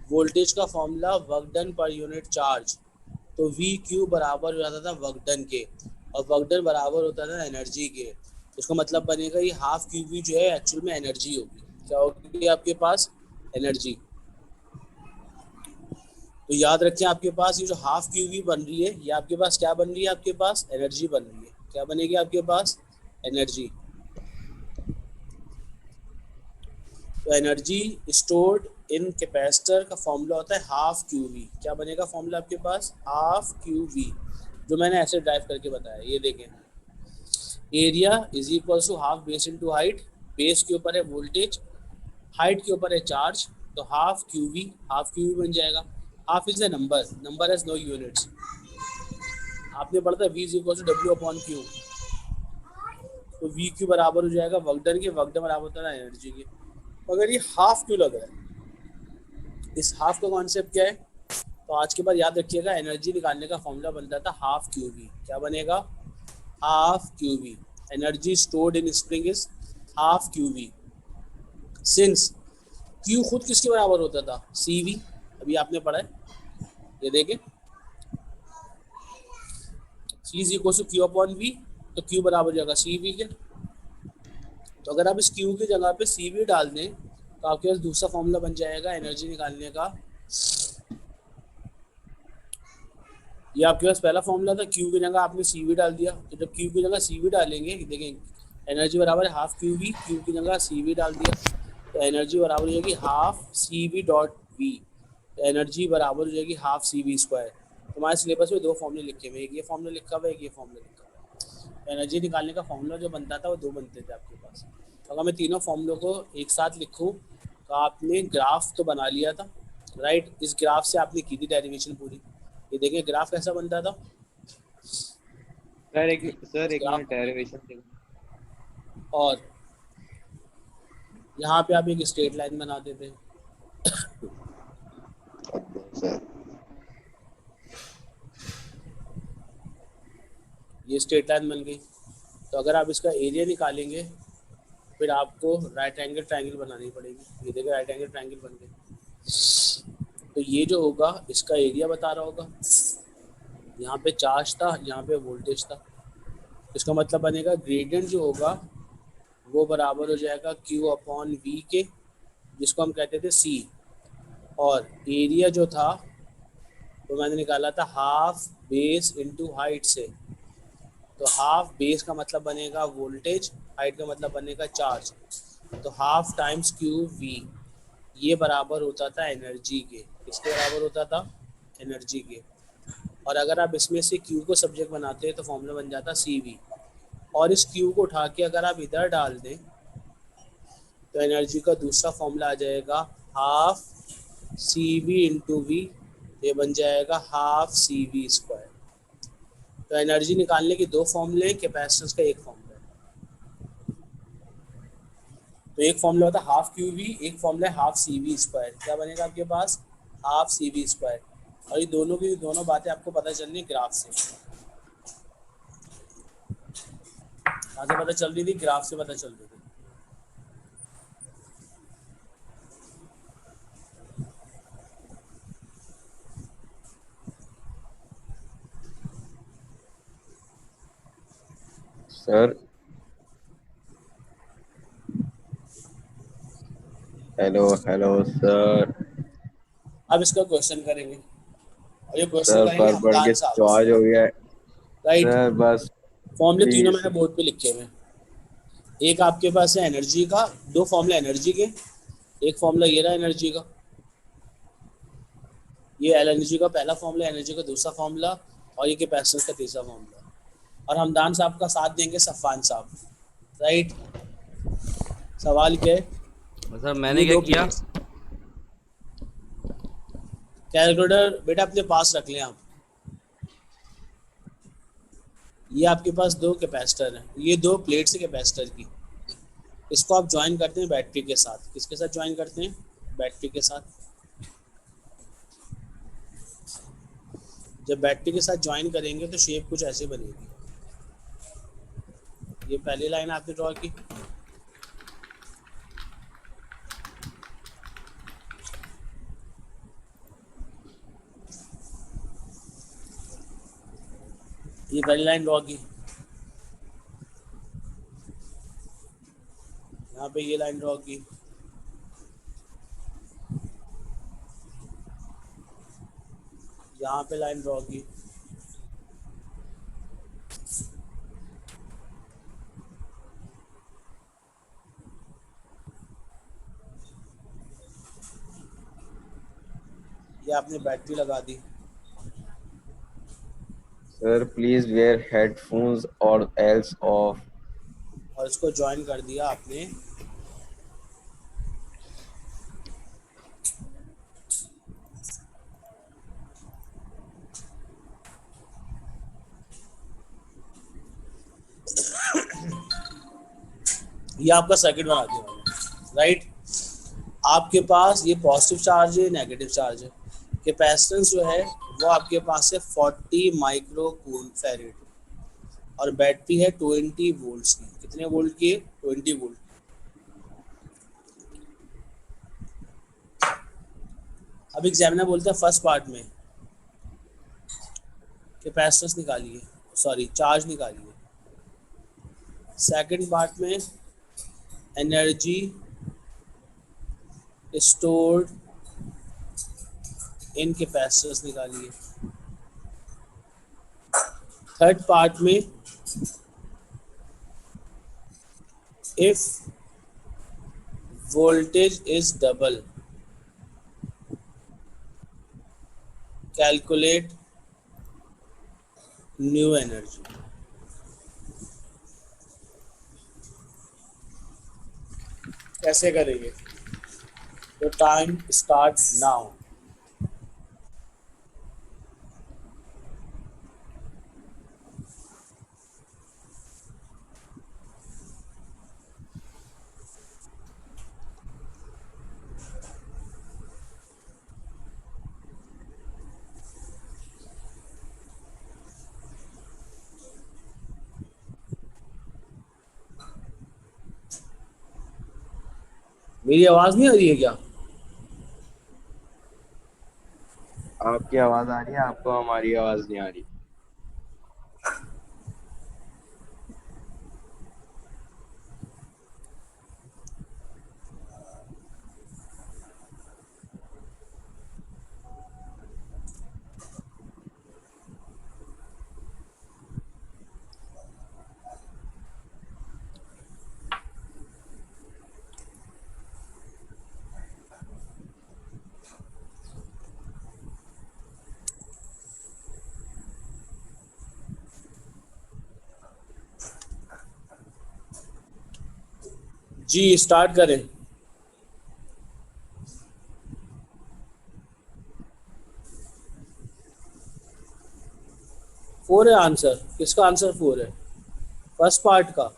वोल्टेज का formula work done per unit charge, तो वी क्यू बराबर हो जाता था वर्क डन के, और वर्क डन बराबर होता था एनर्जी के। उसका मतलब बनेगा ये हाफ क्यू वी जो है एक्चुअल में एनर्जी होगी, क्या होगी आपके पास, एनर्जी। तो याद रखें आपके पास ये जो हाफ क्यू वी बन रही है, ये आपके पास क्या बन रही है, आपके पास एनर्जी बन रही है। क्या बनेगी आपके पास, एनर्जी। तो एनर्जी स्टोर्ड इन कैपेसिटर का फॉर्मूला होता है हाफ क्यू वी। क्या बनेगा फॉर्मूला आपके पास, हाफ क्यू वी, जो मैंने ऐसे ड्राइव करके बताया। ये देखें, area is equal to half base into height, base के ऊपर है वोल्टेज, हाइट के ऊपर है चार्ज, तो हाफ क्यू वी बन जाएगा। Half is a number, number has no units. आपने पढ़ा था v is equal to W upon Q, तो वी क्यू बराबर हो जाएगा वर्क डन के, वर्क डन बराबर होता है एनर्जी के। अगर ये हाफ क्यों लग रहा है, इस हाफ का कॉन्सेप्ट क्या है, तो आज के बाद याद रखिएगा एनर्जी निकालने का फॉर्मूला बनता था हाफ क्यू वी। क्या बनेगा, half Q V. Energy stored in spring is half Q V, since Q खुद किसके बराबर होता था, सी वी, अभी आपने पढ़ा है। ये देखें, C is equal to Q upon V, तो क्यू बराबर हो जाएगा सी वी के। तो अगर आप इस क्यू की जगह पे सी वी डाल दें तो आपके पास दूसरा फॉर्मूला बन जाएगा एनर्जी निकालने का। ये आपके पास पहला फॉर्मूला था, क्यू की जगह आपने सी वी डाल दिया, तो जब क्यू की जगह सी वी डालेंगे, देखें एनर्जी बराबर है हाफ क्यू वी, क्यू की जगह सी वी डाल दिया, तो एनर्जी बराबर हो जाएगी half C V dot V, तो एनर्जी बराबर हो जाएगी हाफ सी वी स्क्वायर। हमारे सिलेबस में दो फॉर्मूले लिखे हुए, एक ये फॉर्मूला लिखा हुआ है, एक ये फॉर्मूला लिखा हुआ है। एनर्जी निकालने का फॉर्मूला जो बनता था वो दो बनते थे आपके पास। तो अगर मैं तीनों फॉर्मूलों को एक साथ लिखूं तो आपने ग्राफ तो बना लिया था, राइट। इस ग्राफ से आपने की थी डेरिवेशन पूरी। ये देखें ग्राफ कैसा बनता था, सर एक ग्राफ, मिनट डेरिवेशन। और यहाँ पे आप एक स्ट्रेट लाइन बना देते। ये स्ट्रेट लाइन बन गई। तो अगर आप इसका एरिया निकालेंगे फिर आपको राइट एंगल ट्रायंगल बनानी पड़ेगी। ये देखिए राइट एंगल ट्रायंगल बन गई। तो ये जो होगा इसका एरिया बता रहा होगा, यहाँ पे चार्ज था, यहाँ पे वोल्टेज था। इसका मतलब बनेगा ग्रेडियंट जो होगा वो बराबर हो जाएगा Q अपॉन V के, जिसको हम कहते थे C, और एरिया जो था तो मैंने निकाला था हाफ बेस इनटू हाइट से। तो हाफ बेस का मतलब बनेगा वोल्टेज, हाइट का मतलब बनेगा चार्ज, तो हाफ टाइम्स क्यू वी, ये बराबर होता था एनर्जी के। किसके बराबर होता था, एनर्जी के। और अगर आप इसमें से क्यू को सब्जेक्ट बनाते हैं तो फॉर्मूला बन जाता सी वी, और इस क्यू को उठा के अगर आप इधर डाल दें तो एनर्जी का दूसरा फॉर्मूला आ जाएगा half C V into V, ये बन जाएगा हाफ सी वी स्क्वायर। तो एनर्जी निकालने के दो फॉर्मूले हैं, कैपेसिटेंस का एक फॉर्मूला है। तो एक फॉर्मूला होता है हाफ क्यू वी, एक फॉर्मूला है हाफ सी वी स्क्वायर। क्या बनेगा आपके पास, हाफ सी वी स्क्वायर। और ये दोनों की दोनों बातें आपको पता चलनी ग्राफ से। कहाँ से पता चल रही थी, ग्राफ से पता चल रही थी। Sir hello hello sir. अब इसका क्वेश्चन करेंगे, और ये क्वेश्चन सर करेंगे पढ़ हमदान के साहब चार्ज हो गया है राइट। सर, बस फॉर्मूले तीनों प्लीज। मैंने बोर्ड पे लिखे हुए हैं। एक आपके पास है एनर्जी का, दो फॉर्मूला एनर्जी के, एक फॉर्मूला ये रहा एनर्जी का, ये एनर्जी का पहला फॉर्मूला, एनर्जी का दूसरा फॉर्मूला, और ये कैपेसिटेंस का तीसरा फॉर्मूला। और हमदान साहब का साथ देंगे सफ़ान साहब, राइट। सवाल क्या है? सर मैंने ये क्या दो किया? प्लेट्स, कैलकुलेटर बेटा अपने पास रख लें आप। ये आपके पास दो कैपेसिटर हैं, ये दो प्लेट्स है कैपेसिटर की। इसको आप ज्वाइन करते हैं बैटरी के साथ। किसके साथ ज्वाइन करते हैं? बैटरी के साथ। जब बैटरी के साथ ज्वाइन करेंगे तो शेप कुछ ऐसे बनेगी। ये पहली लाइन आपने ड्रॉ की। ये पहली लाइन ड्रॉ की। यहाँ पे ये लाइन ड्रॉ की। यहाँ पे लाइन ड्रॉ की। ये आपने बैटरी लगा दी। सर प्लीज वेयर हेडफोन्स और एल्स ऑफ। और इसको ज्वाइन कर दिया आपने। ये आपका सर्किट बना दिया मैंने, राइट। आपके पास ये पॉजिटिव चार्ज है, नेगेटिव चार्ज है। कैपेसिटेंस जो है वो आपके पास है 40 माइक्रो कूल फैरेड, और बैटरी है 20 वोल्ट्स की। कितने वोल्ट की? 20 वोल्ट। अब एग्जामिनर बोलता है फर्स्ट पार्ट में कैपेसिटेंस निकालिए, सॉरी चार्ज निकालिए। सेकंड पार्ट में एनर्जी स्टोर्ड इन कैपेसिटर्स निकालिए। थर्ड पार्ट में if voltage is double calculate new energy. कैसे करेंगे? तो टाइम स्टार्ट नाउ। मेरी आवाज नहीं आ रही है क्या? आपकी आवाज आ रही है, आपको हमारी आवाज नहीं आ रही। जी स्टार्ट करें। फोर है आंसर। किसका आंसर फोर है? फर्स्ट पार्ट का।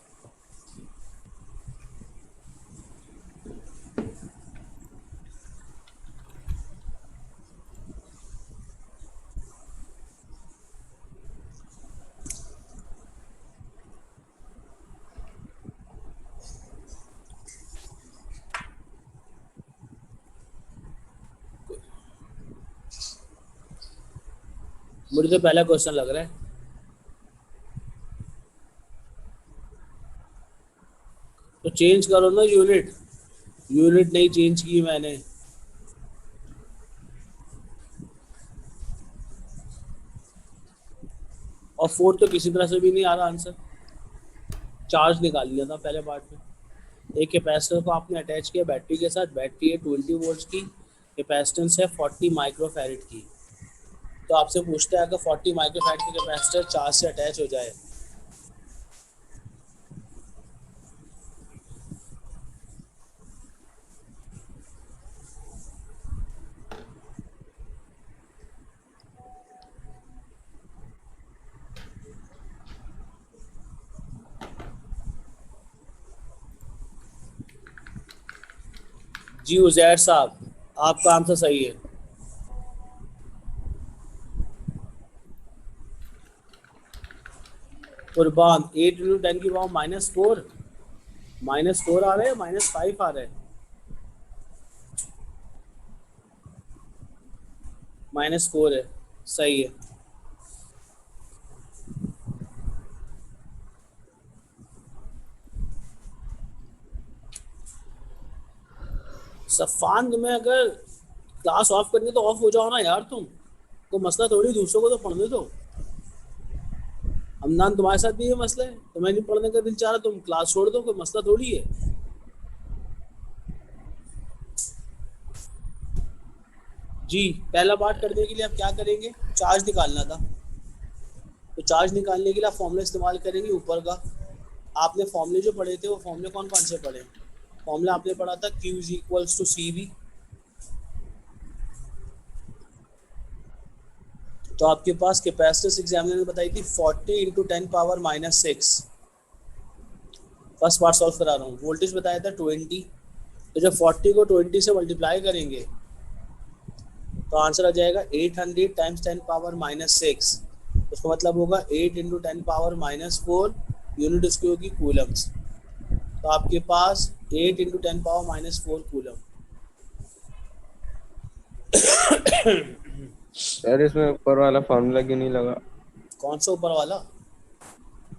मुझे तो पहला क्वेश्चन लग रहा है। तो चेंज करो ना यूनिट। यूनिट नहीं चेंज की मैंने। और फोर तो किसी तरह से भी नहीं आ रहा आंसर। चार्ज निकाल लिया था पहले पार्ट में। एक कैपेसिटर को आपने अटैच किया बैटरी के साथ। बैटरी है 20 वोल्ट्स की, कैपेसिटेंस है 40 माइक्रोफैरेड की। तो आपसे पूछते हैं अगर 40 माइक्रोफैरेड की कैपेसिटर चार्ज से अटैच हो जाए जी उजैर साहब, आपका आंसर सही है। कुर्बान 8 इंटू 10 की पावर -4, -4 आ रहा है, -5 आ रहा है, -4 है, सही है। सफ़ान, तुम्हें अगर क्लास ऑफ करनी है तो ऑफ हो जाओ ना यार, तुम कोई मसला थोड़ी, दूसरों को तो पढ़ने दो। हमनान, तुम्हारे साथ भी ये मसला है, तुम्हें नहीं पढ़ने का दिल चाह रहा, तुम क्लास छोड़ दो, कोई मसला थोड़ी है। जी, पहला पार्ट करने के लिए आप क्या करेंगे, चार्ज निकालना था, तो चार्ज निकालने के लिए आप फॉर्मूला इस्तेमाल करेंगे ऊपर का। आपने फॉर्मूले जो पढ़े थे वो फॉर्मूले कौन कौन से पढ़े? फॉर्मूला आपने पढ़ा था Q is equals to CV। तो आपके पास कैपेसिटेंस एग्जामिनर ने बताई थी 40 into 10 power -6। First part solve करा रहा हूँ। वोल्टेज बताया था 20, तो जब 40 को 20 से मल्टीप्लाई करेंगे तो आंसर आ जाएगा 800 टाइम्स 10 पावर -6। उसका मतलब होगा 8 इंटू 10 पावर -4, यूनिट उसकी होगी कूलम्स। तो आपके पास 8 इंटू 10 पावर -4 कूलम। यार इसमें ऊपर वाला फॉर्मूला क्यों नहीं लगा? कौन सा ऊपर वाला?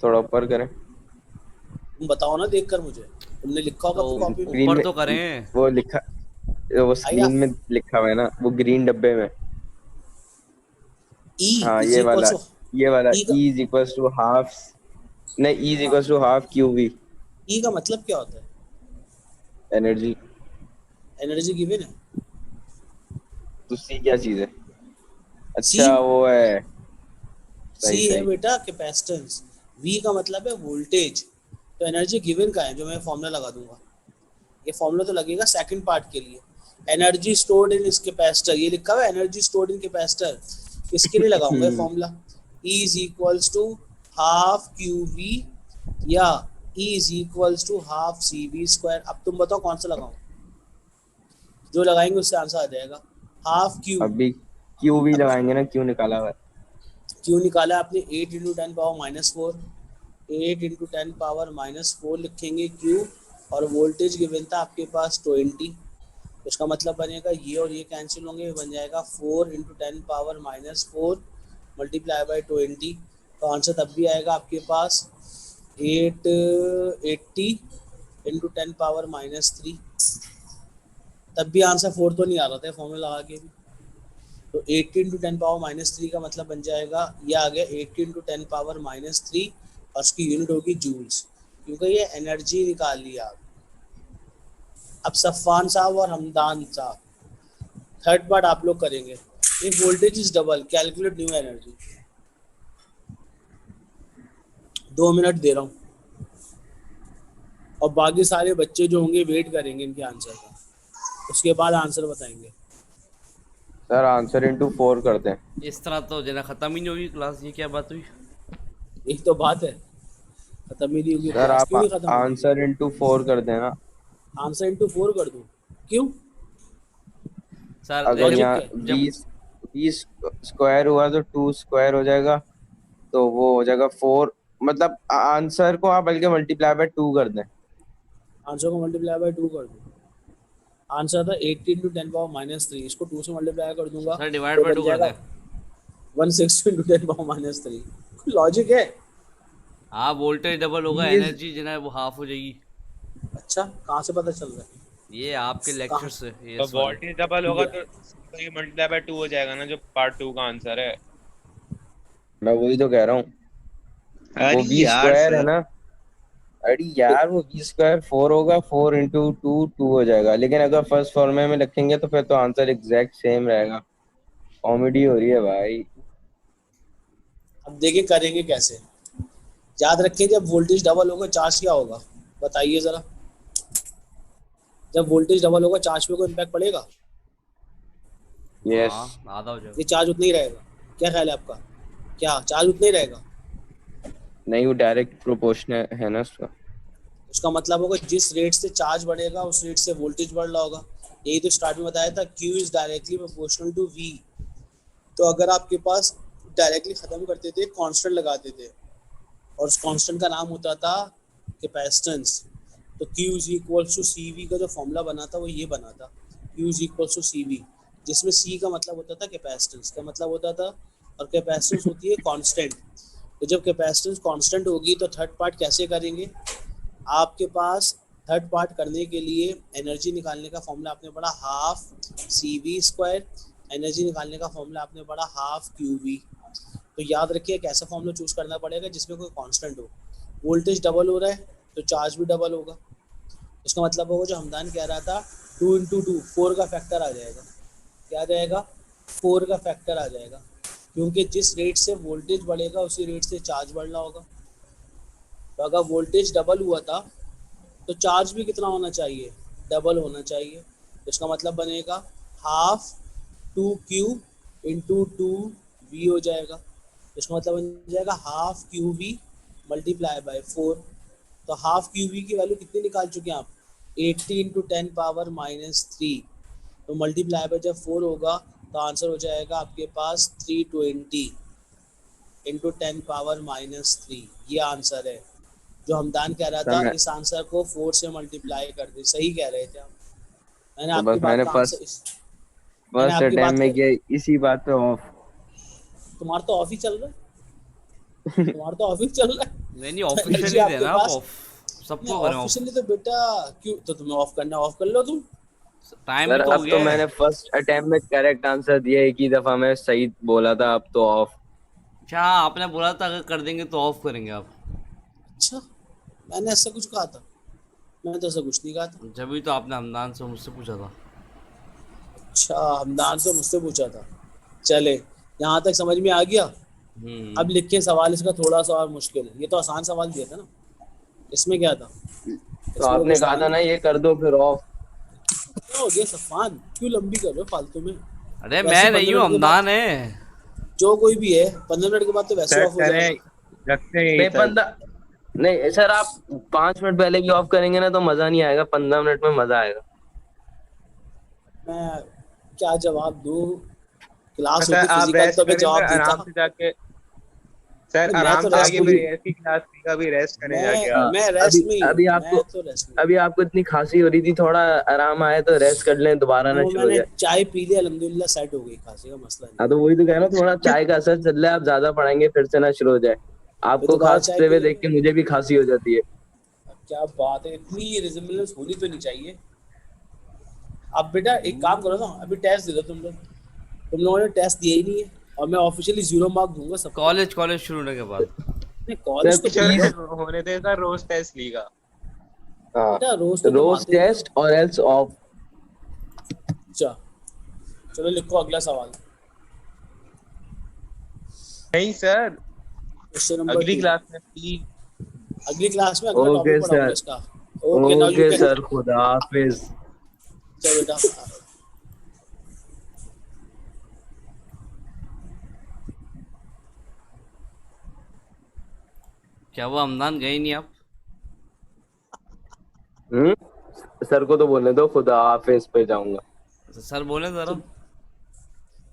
थोड़ा ऊपर करें। तुम बताओ ना देखकर मुझे, तुमने लिखा होगा तो अपनी कॉपी में। स्क्रीन ऊपर में तो करें। वो लिखा, वो स्क्रीन में लिखा हुआ है ना, वो ग्रीन डब्बे में। E हाँ इज ये इक्वल वाला, टू ये वाला E का, E is equals to half, नहीं E is equals to half QV E का मतलब क्या होता है? एनर्जी। एनर्जी गिवन है। तो C क्या चीज है? सी, अच्छा वो है, सी सही है सही। बेटा कैपेसिटेंस। V का मतलब है वोल्टेज। तो एनर्जी गिवन का है, जो मैं फॉर्मूला लगा दूंगा। ये फॉर्मूला तो लगेगा सेकंड पार्ट के लिए। एनर्जी स्टोर्ड इन इस कैपेसिटर, ये लिखा हुआ है एनर्जी स्टोर्ड इन कैपेसिटर, इसके लिए लगाऊंगा ये formula. E is equals to half QV या E is equals to half CV square. अब तुम बताओ कौन सा लगाऊं? जो लगाएंगे उससे आंसर आ जाएगा हाफ Q। अभी QV लगाएंगे ना, क्यों निकाला हुआ है। क्यों निकाला आपने? 8 इंटू 10 पावर -4, 8 इंटू 10 पावर -4 लिखेंगे Q, और वोल्टेज गिवन था आपके पास 20। इसका मतलब बनेगा ये और ये कैंसिल होंगे, बन जाएगा 4 इंटू 10 पावर -4 मल्टीप्लाई बाई 20। तो आंसर तब भी आएगा आपके पास 880 इंटू 10 पावर -3। तब भी आंसर 4 तो नहीं आ रहा था फॉर्मूला लगा के भी। तो 80 इंटू 10 पावर -3 का मतलब बन जाएगा, ये आ गया 80 इंटू 10 पावर -3, और उसकी यूनिट होगी जूल्स, क्योंकि ये एनर्जी निकाल लिया आप। अब सफ़ान साहब और हमदान साहब, थर्ड पार्ट आप लोग करेंगे। If voltage is double calculate new energy. 2 minute दे रहा हूँ, और बाकी सारे बच्चे जो होंगे वेट करेंगे इनके आंसर का, उसके बाद आंसर बताएंगे। सर आंसर इंटू 4 करते हैं। इस तरह तो जना खत्म ही नहीं होगी क्लास, ये क्या बात हुई? एक तो बात है, खत्म ही नहीं होगी सर क्लास। आप क्यों नहीं खत्म होगी? आंसर इंटू 4 कर देना। आंसर इंटू 4 कर दूँ? क्यों? सर अगर लॉजिक यहाँ क्या है? जब 20 स्क्वायर हुआ तो 2 स्क्वायर हो जाएगा, तो वो हो जाएगा 4। मतलब आंसर को आप बल्कि मल्टीप्लाई बाय 2 कर दें। आंसर को मल्टीप्लाई बाय 2 कर दूँ? आंसर था 80 इंटू 10 पावर -3, इसको 2 से मल्टीप्लाई कर दूंगा सर डिवाइड तो बाय बन 2 कर जाएगा दें। 160 इंटू 10 पावर -3। लॉजिक है। हाँ, वोल्टेज डबल होगा, He is एनर्जी जना है वो हाफ हो जाएगी। अच्छा, कहाँ से पता चल रहा है? ये आपके लेक्चर कहाँ? से ये तो सवाल। वोल्टेज डबल होगा तो ये मल्टीप्लाई बाय 2 हो जाएगा ना, जो पार्ट 2 का आंसर है। मैं वही तो कह रहा हूँ, वो अरे बी यार स्क्वायर है सर, ना। अरे यार वो बी स्क्वायर 4 होगा, 4 इंटू 2 2 हो जाएगा। लेकिन अगर फर्स्ट फॉर्मूले में लिखेंगे तो फिर तो आंसर एग्जैक्ट सेम रहेगा। कॉमेडी हो रही है भाई। अब देखिए करेंगे कैसे। याद रखें, जब वोल्टेज डबल होगा चार्ज क्या होगा? बताइए जरा। जब वोल्टेज डबल होगा चार्ज पे कोई इम्पैक्ट पड़ेगा? यस। हाँ, आधा हो जाएगा। ये चार्ज उतना ही रहेगा? क्या ख्याल है आपका? क्या चार्ज उतना ही रहेगा? नहीं वो डायरेक्ट प्रोपोर्शनल है ना उसका। उसका मतलब होगा जिस रेट से चार्ज बढ़ेगा उस रेट से वोल्टेज बढ़ रहा होगा। यही तो स्टार्ट में बताया था, Q is directly proportional to V। तो अगर आपके पास डायरेक्टली खत्म करते थे, कांस्टेंट लगाते थे, और उस कांस्टेंट का नाम होता था कैपेसिटेंस। तो Q is equals to CV का जो फॉर्मूला बना था वो ये बना था, Q is equals to CV, जिसमें C का मतलब होता था कैपेसिटेंस का मतलब होता था, और कैपेसिटेंस होती है कांस्टेंट। तो जब कैपेसिटेंस कांस्टेंट होगी तो थर्ड पार्ट कैसे करेंगे? आपके पास थर्ड पार्ट करने के लिए एनर्जी निकालने का फॉर्मूला आपने पढ़ा हाफ CV², एनर्जी निकालने का फॉर्मूला आपने पढ़ा हाफ QV। तो याद रखिए कैसा फॉर्मूला चूज करना पड़ेगा जिसमें कोई कांस्टेंट हो। वोल्टेज डबल हो रहा है तो चार्ज भी डबल होगा। इसका मतलब होगा जो हमदान कह रहा था 2 इंटू 2 4 का फैक्टर आ जाएगा। क्या आ जाएगा? 4 का फैक्टर आ जाएगा, क्योंकि जिस रेट से वोल्टेज बढ़ेगा उसी रेट से चार्ज बढ़ना होगा। तो अगर वोल्टेज डबल हुआ था तो चार्ज भी कितना होना चाहिए? डबल होना चाहिए। तो इसका मतलब बनेगा हाफ 2Q इंटू 2V हो जाएगा। तो इसका मतलब बन जाएगा हाफ QV मल्टीप्लाई बाय 4। तो हाफ QV की वैल्यू कितनी निकाल चुके हैं आप? 80 इंटू 10⁻³ तो मल्टीप्लाई बाय जब 4 होगा तो आंसर हो जाएगा आपके पास 320 इंटू 10⁻³ ये आंसर है। जो हमदान कह रहा था मैं इस आंसर को 4 से मल्टीप्लाई कर दे। सही कह रहे थे आप। मैंने तो आपकी बस बात मैंने का फर्स्ट आंसर मैंने फर्स्ट आपकी बात अटेम्प्ट में का किया इसी बात पे ऑफ। तुम्हारा तो ऑफ ही चल रहा है, तुम्हारा तो ऑफ ही चल रहा है। नहीं नहीं, तो एनर्जी ऑफिशियली आपके देना आप पास ऑफ, नहीं। सबको करें ऑफ। ऑफिशियली तो बेटा क्यों, तो तुम्हें ऑफ करना ऑफ कर लो तुम। टाइम भी सर तो हो अब तो गया है। मैंने फर्स्ट अटेम्प्ट में करेक्ट आंसर दिया, एक ही दफा में सही बोला था, अब तो ऑफ। अच्छा हाँ, आपने बोला था अगर कर देंगे तो ऑफ करेंगे आप। अच्छा, मैंने ऐसा कुछ कहा था? मैंने तो ऐसा कुछ नहीं कहा था। जब भी तो आपने हमदान से मुझसे पूछा था। अच्छा, हमदान से मुझसे पूछा था। चले, यहाँ तक समझ में आ गया। अब हम्म। लिखे सवाल इसका थोड़ा सा और मुश्किल है। ये तो आसान सवाल दिया था ना, इसमें क्या था? तो इसमें तो आपने कुछ कहा था था नहीं। ना ये कर दो फिर ऑफ। क्या हो गया सफान, क्यों लंबी कर रहे हो फालतू में? अरे वैसे मैं नहीं 15 हूँ, मिनट के बाद हमदान है। जो कोई भी है 15 मिनट के बाद तो वैसे सेट ऑफ हो करें, जाएगा। रखते हैं यही नहीं तक। 15 नहीं सर, आप 5 मिनट पहले भी ऑफ करेंगे ना तो मजा नहीं आएगा, 15 मिनट में मजा आएगा। मैं क्या जवाब दूं? क्लास सर होती आप फिजिकल रेस्ट तो मैं करें, फिर जवाब देता। आराम से जाके, सर अरे मैं आराम तो से रेस्ट आगे में फिर ही हूँ। ऐसी क्लास का भी रेस्ट करें जाके मैं आप। मैं अभी रेस्ट में ही हूँ। अभी मैं आपको तो रेस्ट में ही अभी आपको इतनी खांसी हो रही थी, थोड़ा आराम आए तो रेस्ट कर लें, दोबारा हूँ। ना वो शुरू हो मैंने जाए। चाय पी ली, अल्हम्दुलिल्लाह सेट हो गई, खांसी का मसला नहीं हाँ है। तो वही तो कह रहा हूँ, थोड़ा चाय का असर चल रहा है, आप ज्यादा पढ़ेंगे फिर से ना शुरू हो जाए। फिर आपको दोबारा चाय खांसते पी हुए देख लेंगे। के मुझे भी खांसी हो जाती है। अब क्या बात है, इतनी रिजेम्बलेंस होनी तो नहीं चाहिए। अब बेटा एक काम करो ना, अभी टेस्ट दे दो तुम लोग। तुम लोगों ने टेस्ट दिया ही नहीं है, और मैं ऑफिशियली 0 मार्क दूंगा सबको। कॉलेज कॉलेज शुरू होने के बाद। नहीं, सर कॉलेज तो चलो दूंगा। प्लीज। होने दे सर, रोज टेस्ट लीगा। हाँ, बेटा रोज तो तुम रोज आते नहीं हो। टेस्ट और एल्स ऑफ। अच्छा, चलो लिखो अगला सवाल। नहीं सर, क्वेश्चन नंबर अगली 2। क्लास में प्लीज। अगली क्लास में अगला ओके टॉपिक पढ़ाऊंगा सर। इसका। Okay, now you okay can. Sir, खुदा हाफिज। चलो बेटा। क्या वो हमदान गए नहीं आप? हम्म, सर को तो बोलने दो, खुदा हाफिज पे जाऊंगा। सर बोले जरा।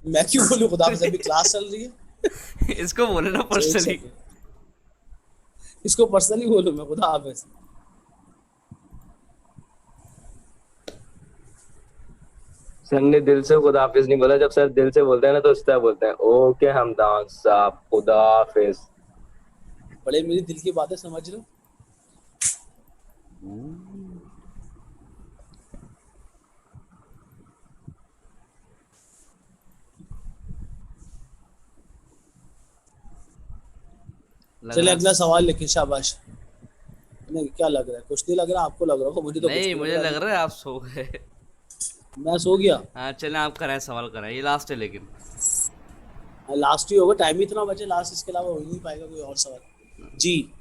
मैं क्यों बोलूं खुदा हाफिज़, अभी क्लास चल रही है। इसको बोले ना एक पर्सनली। सेकंड, इसको पर्सनली बोलूं मैं खुदा हाफिज़? सर ने दिल से खुदा हाफिज नहीं बोला, जब सर दिल से बोलते हैं ना तो इस तरह बोलते हैं, ओके हमदान साहब खुदा हाफिज। बड़े मेरी दिल की बातें समझ लो। लग चले रहा अगला सवाल लिखे, शाबाश। नहीं क्या लग रहा है? कुछ नहीं लग रहा, आपको लग रहा होगा, मुझे तो कुछ नहीं, नहीं मुझे लग लग रहा। रहा है आप सो गए। मैं सो गया? हाँ चलें, आप कराएं, सवाल कराएं, ये लास्ट है लेकिन। लास्ट ही होगा, टाइम ही इतना बचे लास्ट, इसके अलावा हो ही नहीं पाएगा कोई और सवाल जी।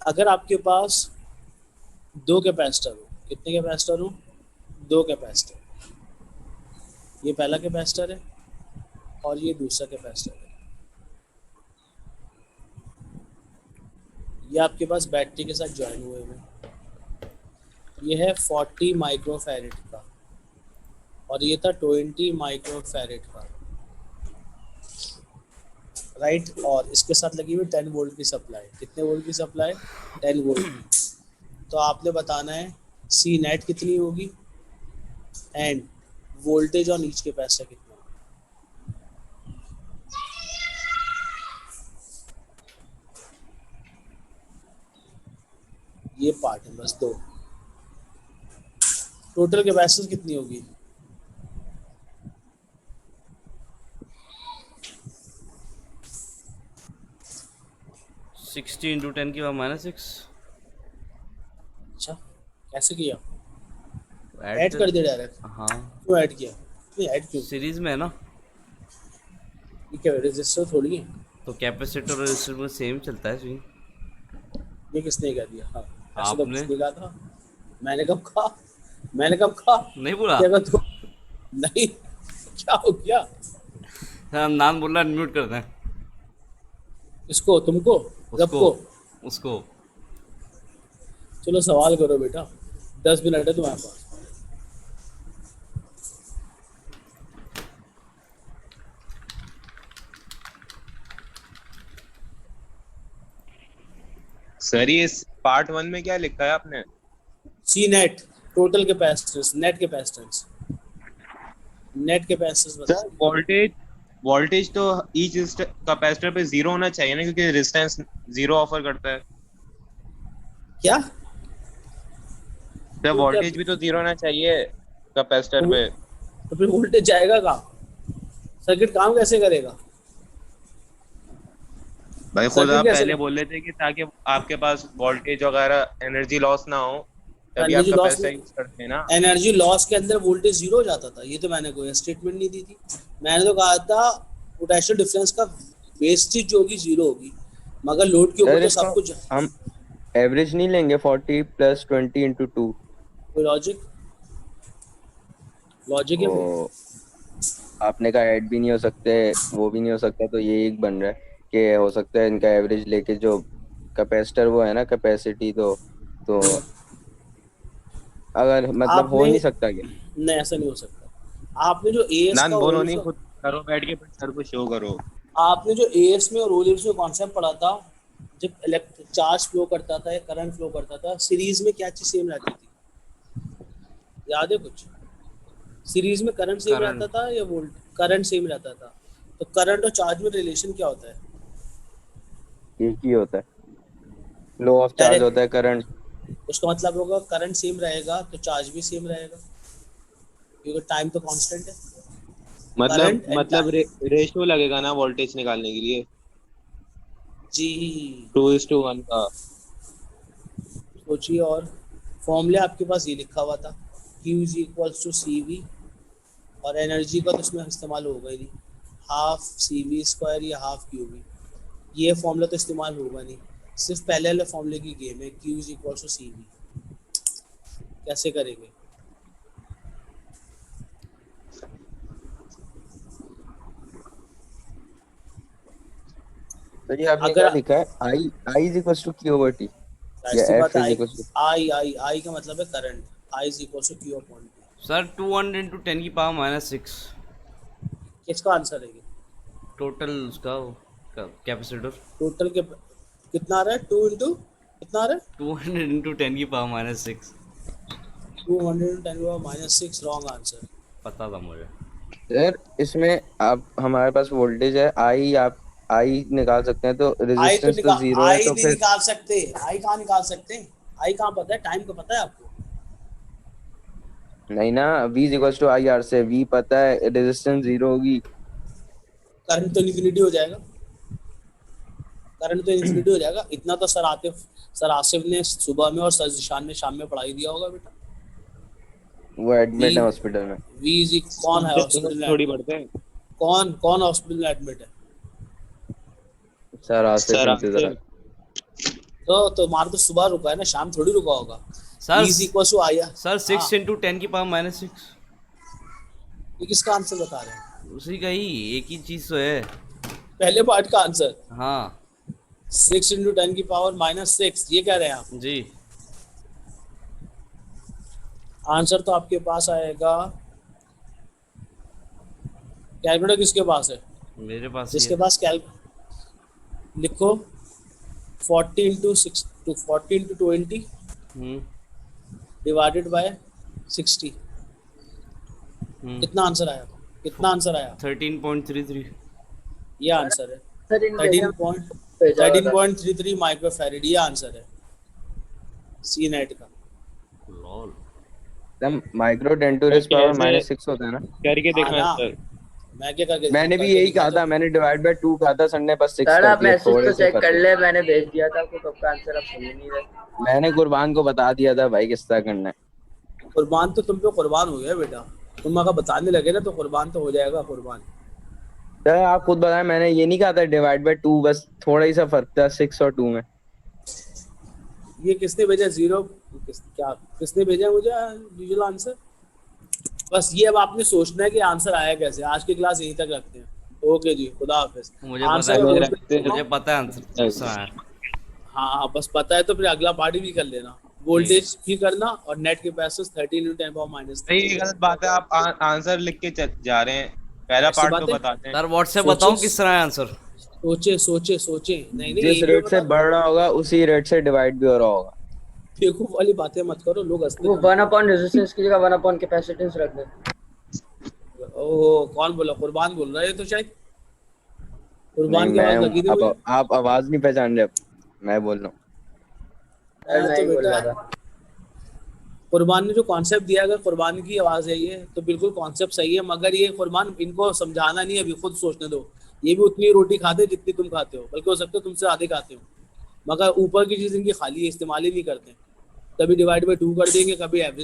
अगर आपके पास दो कैपेसिटर हो, कितने कैपेसिटर हो? दो कैपेसिटर। ये पहला कैपेसिटर है और ये दूसरा कैपेसिटर है। ये आपके पास बैटरी के साथ ज्वाइन हुए हुए। ये है 40 माइक्रोफैरेड का, और ये था 20 माइक्रोफैरेड का, राइट। और इसके साथ लगी हुई 10 वोल्ट की सप्लाई। कितने वोल्ट की सप्लाई? 10 वोल्ट की। तो आपने बताना है सी नेट कितनी होगी end voltage on each capacitor कितना होगा। ये पार्ट है बस दो। टोटल कैपेसिटी कितनी होगी? सिक्सटी इंटू 10 की पावर -6। अच्छा, कैसे किया? ऐड ऐड कर दिया डायरेक्ट? हाँ, क्यों ऐड किया? नहीं ऐड क्यों? सीरीज में है ना, ये क्या रजिस्टर थोड़ी है। तो कैपेसिटर और रेजिस्टर में सेम चलता है स्विंग। ये किसने कह दिया? हाँ, ऐसे तो आपने किसने कहा था? मैंने कब कहा? मैंने कब कहा? नहीं बोला। क्या तो नहीं, क्या हो गया? हाँ, नाम बोल रहा है, म्यूट कर दें इसको, तुमको, उसको सबको? उसको। चलो सवाल करो बेटा, 10 मिनट है तुम्हारे पास। सर ये पार्ट 1 में क्या लिखा है आपने? C net, total capacitance, net capacitance, net capacitance sir बता। वोल्टेज वोल्टेज तो ईच कैपेसिटर पे 0 होना चाहिए ना, क्योंकि रेजिस्टेंस 0 ऑफर करता है। क्या? सर तो क्या, वोल्टेज भी तो 0 होना चाहिए कैपेसिटर पे। तो फिर वोल्टेज जाएगा कहाँ? सर्किट काम कैसे करेगा? भाई खुद सर्किट आप कैसे पहले बोल रहे थे कि ताकि आपके पास वोल्टेज वगैरह एनर्जी लॉस ना हो, तभी आप एनर्जी लॉस कैपेसिटर में, यूज करते हैं ना। एनर्जी लॉस के अंदर वोल्टेज जीरो हो जाता था? ये तो मैंने कोई स्टेटमेंट नहीं दी थी। मैंने तो कहा था पोटेंशियल डिफरेंस का वेस्टेज जो होगी जीरो होगी, मगर लोड के ऊपर सर तो इसको सब कुछ। हम एवरेज नहीं लेंगे 40 + 20 × 2। कोई लॉजिक, लॉजिक है कोई? वो आपने कहा ऐड भी नहीं हो सकते, वो भी नहीं हो सकता, तो ये एक बन रहा है कि हो सकता है इनका एवरेज लेके जो कैपेसिटर वो है ना कैपेसिटी, तो अगर मतलब हो आपने, नहीं सकता क्या? नहीं ऐसा नहीं हो सकता। आपने जो एएस का नान और बोलो ओलिप्स नहीं, का, खुद करो बैठ के, फिर सर को शो करो। आपने जो एएस में और ओलिप्स में कॉन्सेप्ट पढ़ा था, जब इलेक्ट्रिक चार्ज फ्लो करता था या करंट फ्लो करता था, सीरीज में क्या चीज सेम रहती थी? याद है कुछ? सीरीज में करंट सेम रहता करंट। था या वोल्ट? करंट सेम रहता था। तो करंट और चार्ज में रिलेशन क्या होता है? एक ही होता है, लो ऑफ चार्ज डायरेक्ट। होता है करंट। उसका मतलब होगा करंट सेम रहेगा तो चार्ज भी सेम रहेगा, क्योंकि टाइम तो कांस्टेंट है। मतलब करंट एंड मतलब टाइम। रेशियो लगेगा ना वोल्टेज निकालने के लिए, जी, 2:1 का। सोचिए। और फॉर्मूला आपके पास ये लिखा हुआ था, Q is equals to C V, और एनर्जी का तो इसमें इस्तेमाल होगा ही नहीं, हाफ सी वी स्क्वायर या हाफ क्यू वी। ये फॉर्मूला तो इस्तेमाल होगा नहीं, सिर्फ पहले वाले फॉर्मूले की गेम है, Q is equals to C V. कैसे करेंगे? तो ये आपने क्या अगर लिखा है? I = Q/T जाहिर या सी बात F है, = आई का मतलब है current, I is equals to Q upon T. Sir 200 into 10 की पावर -6 किसका आंसर है ये? टोटल उसका कैपेसिटर। टोटल के कितना आ रहा है? 2 इंटू कितना आ रहा है? 200 इंटू 10 की पावर -6। 210⁻⁶ wrong answer. पता था मुझे। सर इसमें आप हमारे पास वोल्टेज है I, आप I निकाल सकते हैं, तो आई तो रेजिस्टेंस तो निकाल, जीरो है, आई तो नहीं फिर निकाल सकते। आई कहाँ निकाल सकते हैं? आई कहाँ पता है? टाइम तो पता है आपको? नहीं ना। V = IR से V पता है, रेजिस्टेंस जीरो होगी। करंट तो इन्फिनिटी हो जाएगा, करंट तो इन्फिनिटी हो जाएगा। इतना तो सर आसिफ ने सुबह में और सर जिशान ने शाम में पढ़ाई दिया होगा बेटा। वो वी एडमिट है हॉस्पिटल में। वी इज कौन है हॉस्पिटल में थोड़ी एडमिट? बढ़ते हैं कौन कौन हॉस्पिटल में एडमिट है? सर आसिफ सर इंतजार। आपसे। तो तुम्हारा तो सुबह रुका है ना, शाम थोड़ी रुका होगा। Sir V is equal to I. Sir हाँ, 6 इंटू 10 की पावर -6। ये किसका आंसर बता रहे हैं? उसी का ही, एक ही चीज तो है। पहले पार्ट का आंसर हाँ 6 इंटू 10 की पावर -6, ये कह रहे हैं आप? जी। आंसर तो आपके पास आएगा कैलकुलेटर किसके पास है? मेरे पास ही जिसके है। पास कैल लिखो 40 into 6 to 40 into 20 hmm divided by 60। Hmm कितना आंसर आया? कितना आंसर आया? 13.33। ये आंसर है। सर इन भेजा था। 13.33 माइक्रोफैरेड, ये आंसर है सी नेट का। लॉल। एकदम माइक्रो 10 टू तो रेज पावर कैसे -6 होता है ना। करके देखना हाँ सर। मैं क्या करके मैंने भी करके यही कहा दिखाता था, हूँ। मैंने डिवाइड बाय 2 कहा था, सर ने बस 6 सर कर आप दिया, मैसेज थोड़े तो से चेक फर्क कर है। ले, मैंने भेज दिया था आपको, कब का आंसर आप सुन ही नहीं रहे। मैंने कुर्बान को बता दिया था भाई किस तरह करना है। कुर्बान तो तुम पे कुर्बान हो गया बेटा, तुम अगर बताने लगे ना तो कुर्बान तो हो जाएगा कुर्बान। सर आप खुद बताएं, मैंने ये नहीं कहा था डिवाइड बाय 2, बस थोड़ा ही सा फर्क था 6 और 2 में। ये किसने भेजा जीरो? क्या किसने भेजा मुझे यूजुअल आंसर? बस ये अब आपने सोचना है कि आंसर आया कैसे। आज की क्लास यहीं तक रखते हैं। ओके जी, खुदा हाफिज। मुझे पता आंसर है, का चलो क्वेश्चन रखते हैं। सुनो। मुझे पता है आंसर किस तरह है। हाँ हाँ, बस पता है तो फिर अगला पार्ट भी कर लेना। वोल्टेज भी करना और नेट कैपेसिटेंस 13 × 10⁻³ नहीं ये गलत बात है, आप आंसर लिख के जा रहे हैं। पहला ऐसी पार्ट तो बातें बताते हैं। सर व्हाट्सएप सोचे बताऊं किस तरह है आंसर? सोचे सोचे सोचे नहीं नहीं, जिस एक भी रेट से बता। बढ़ रहा होगा उसी रेट से डिवाइड भी हो रहा होगा। बेवकूफ वाली बातें मत करो, लोग हंसते वो हैं। 1 रेजिस्टेंस की जगह 1 कैपेसिटेंस रख दें। ओह कौन बोला? कुर्बान बोल रहा है ये तो शायद। नहीं कुर्बान की मैं आवाज हूँ, लगी नहीं हुई है। आप आवाज नहीं पहचान रहे, मैं बोल रहा हूँ। सर मैं तो ही बोल बेटा रहा था। कुर्बान ने जो कॉन्सेप्ट दिया, अगर कुर्बान की आवाज है ये तो बिल्कुल कॉन्सेप्ट सही है, मगर ये कुर्बान इनको समझाना नहीं है, अभी खुद सोचने दो। ये भी उतनी रोटी खाते हैं जितनी तुम खाते हो, बल्कि हो सकता है तुमसे आधे खाते हो, मगर ऊपर की चीज इनकी खाली है, इस्तेमाल ही नहीं करते। कभी डिवाइड बाय 2 कर देंगे, कभी एवरेज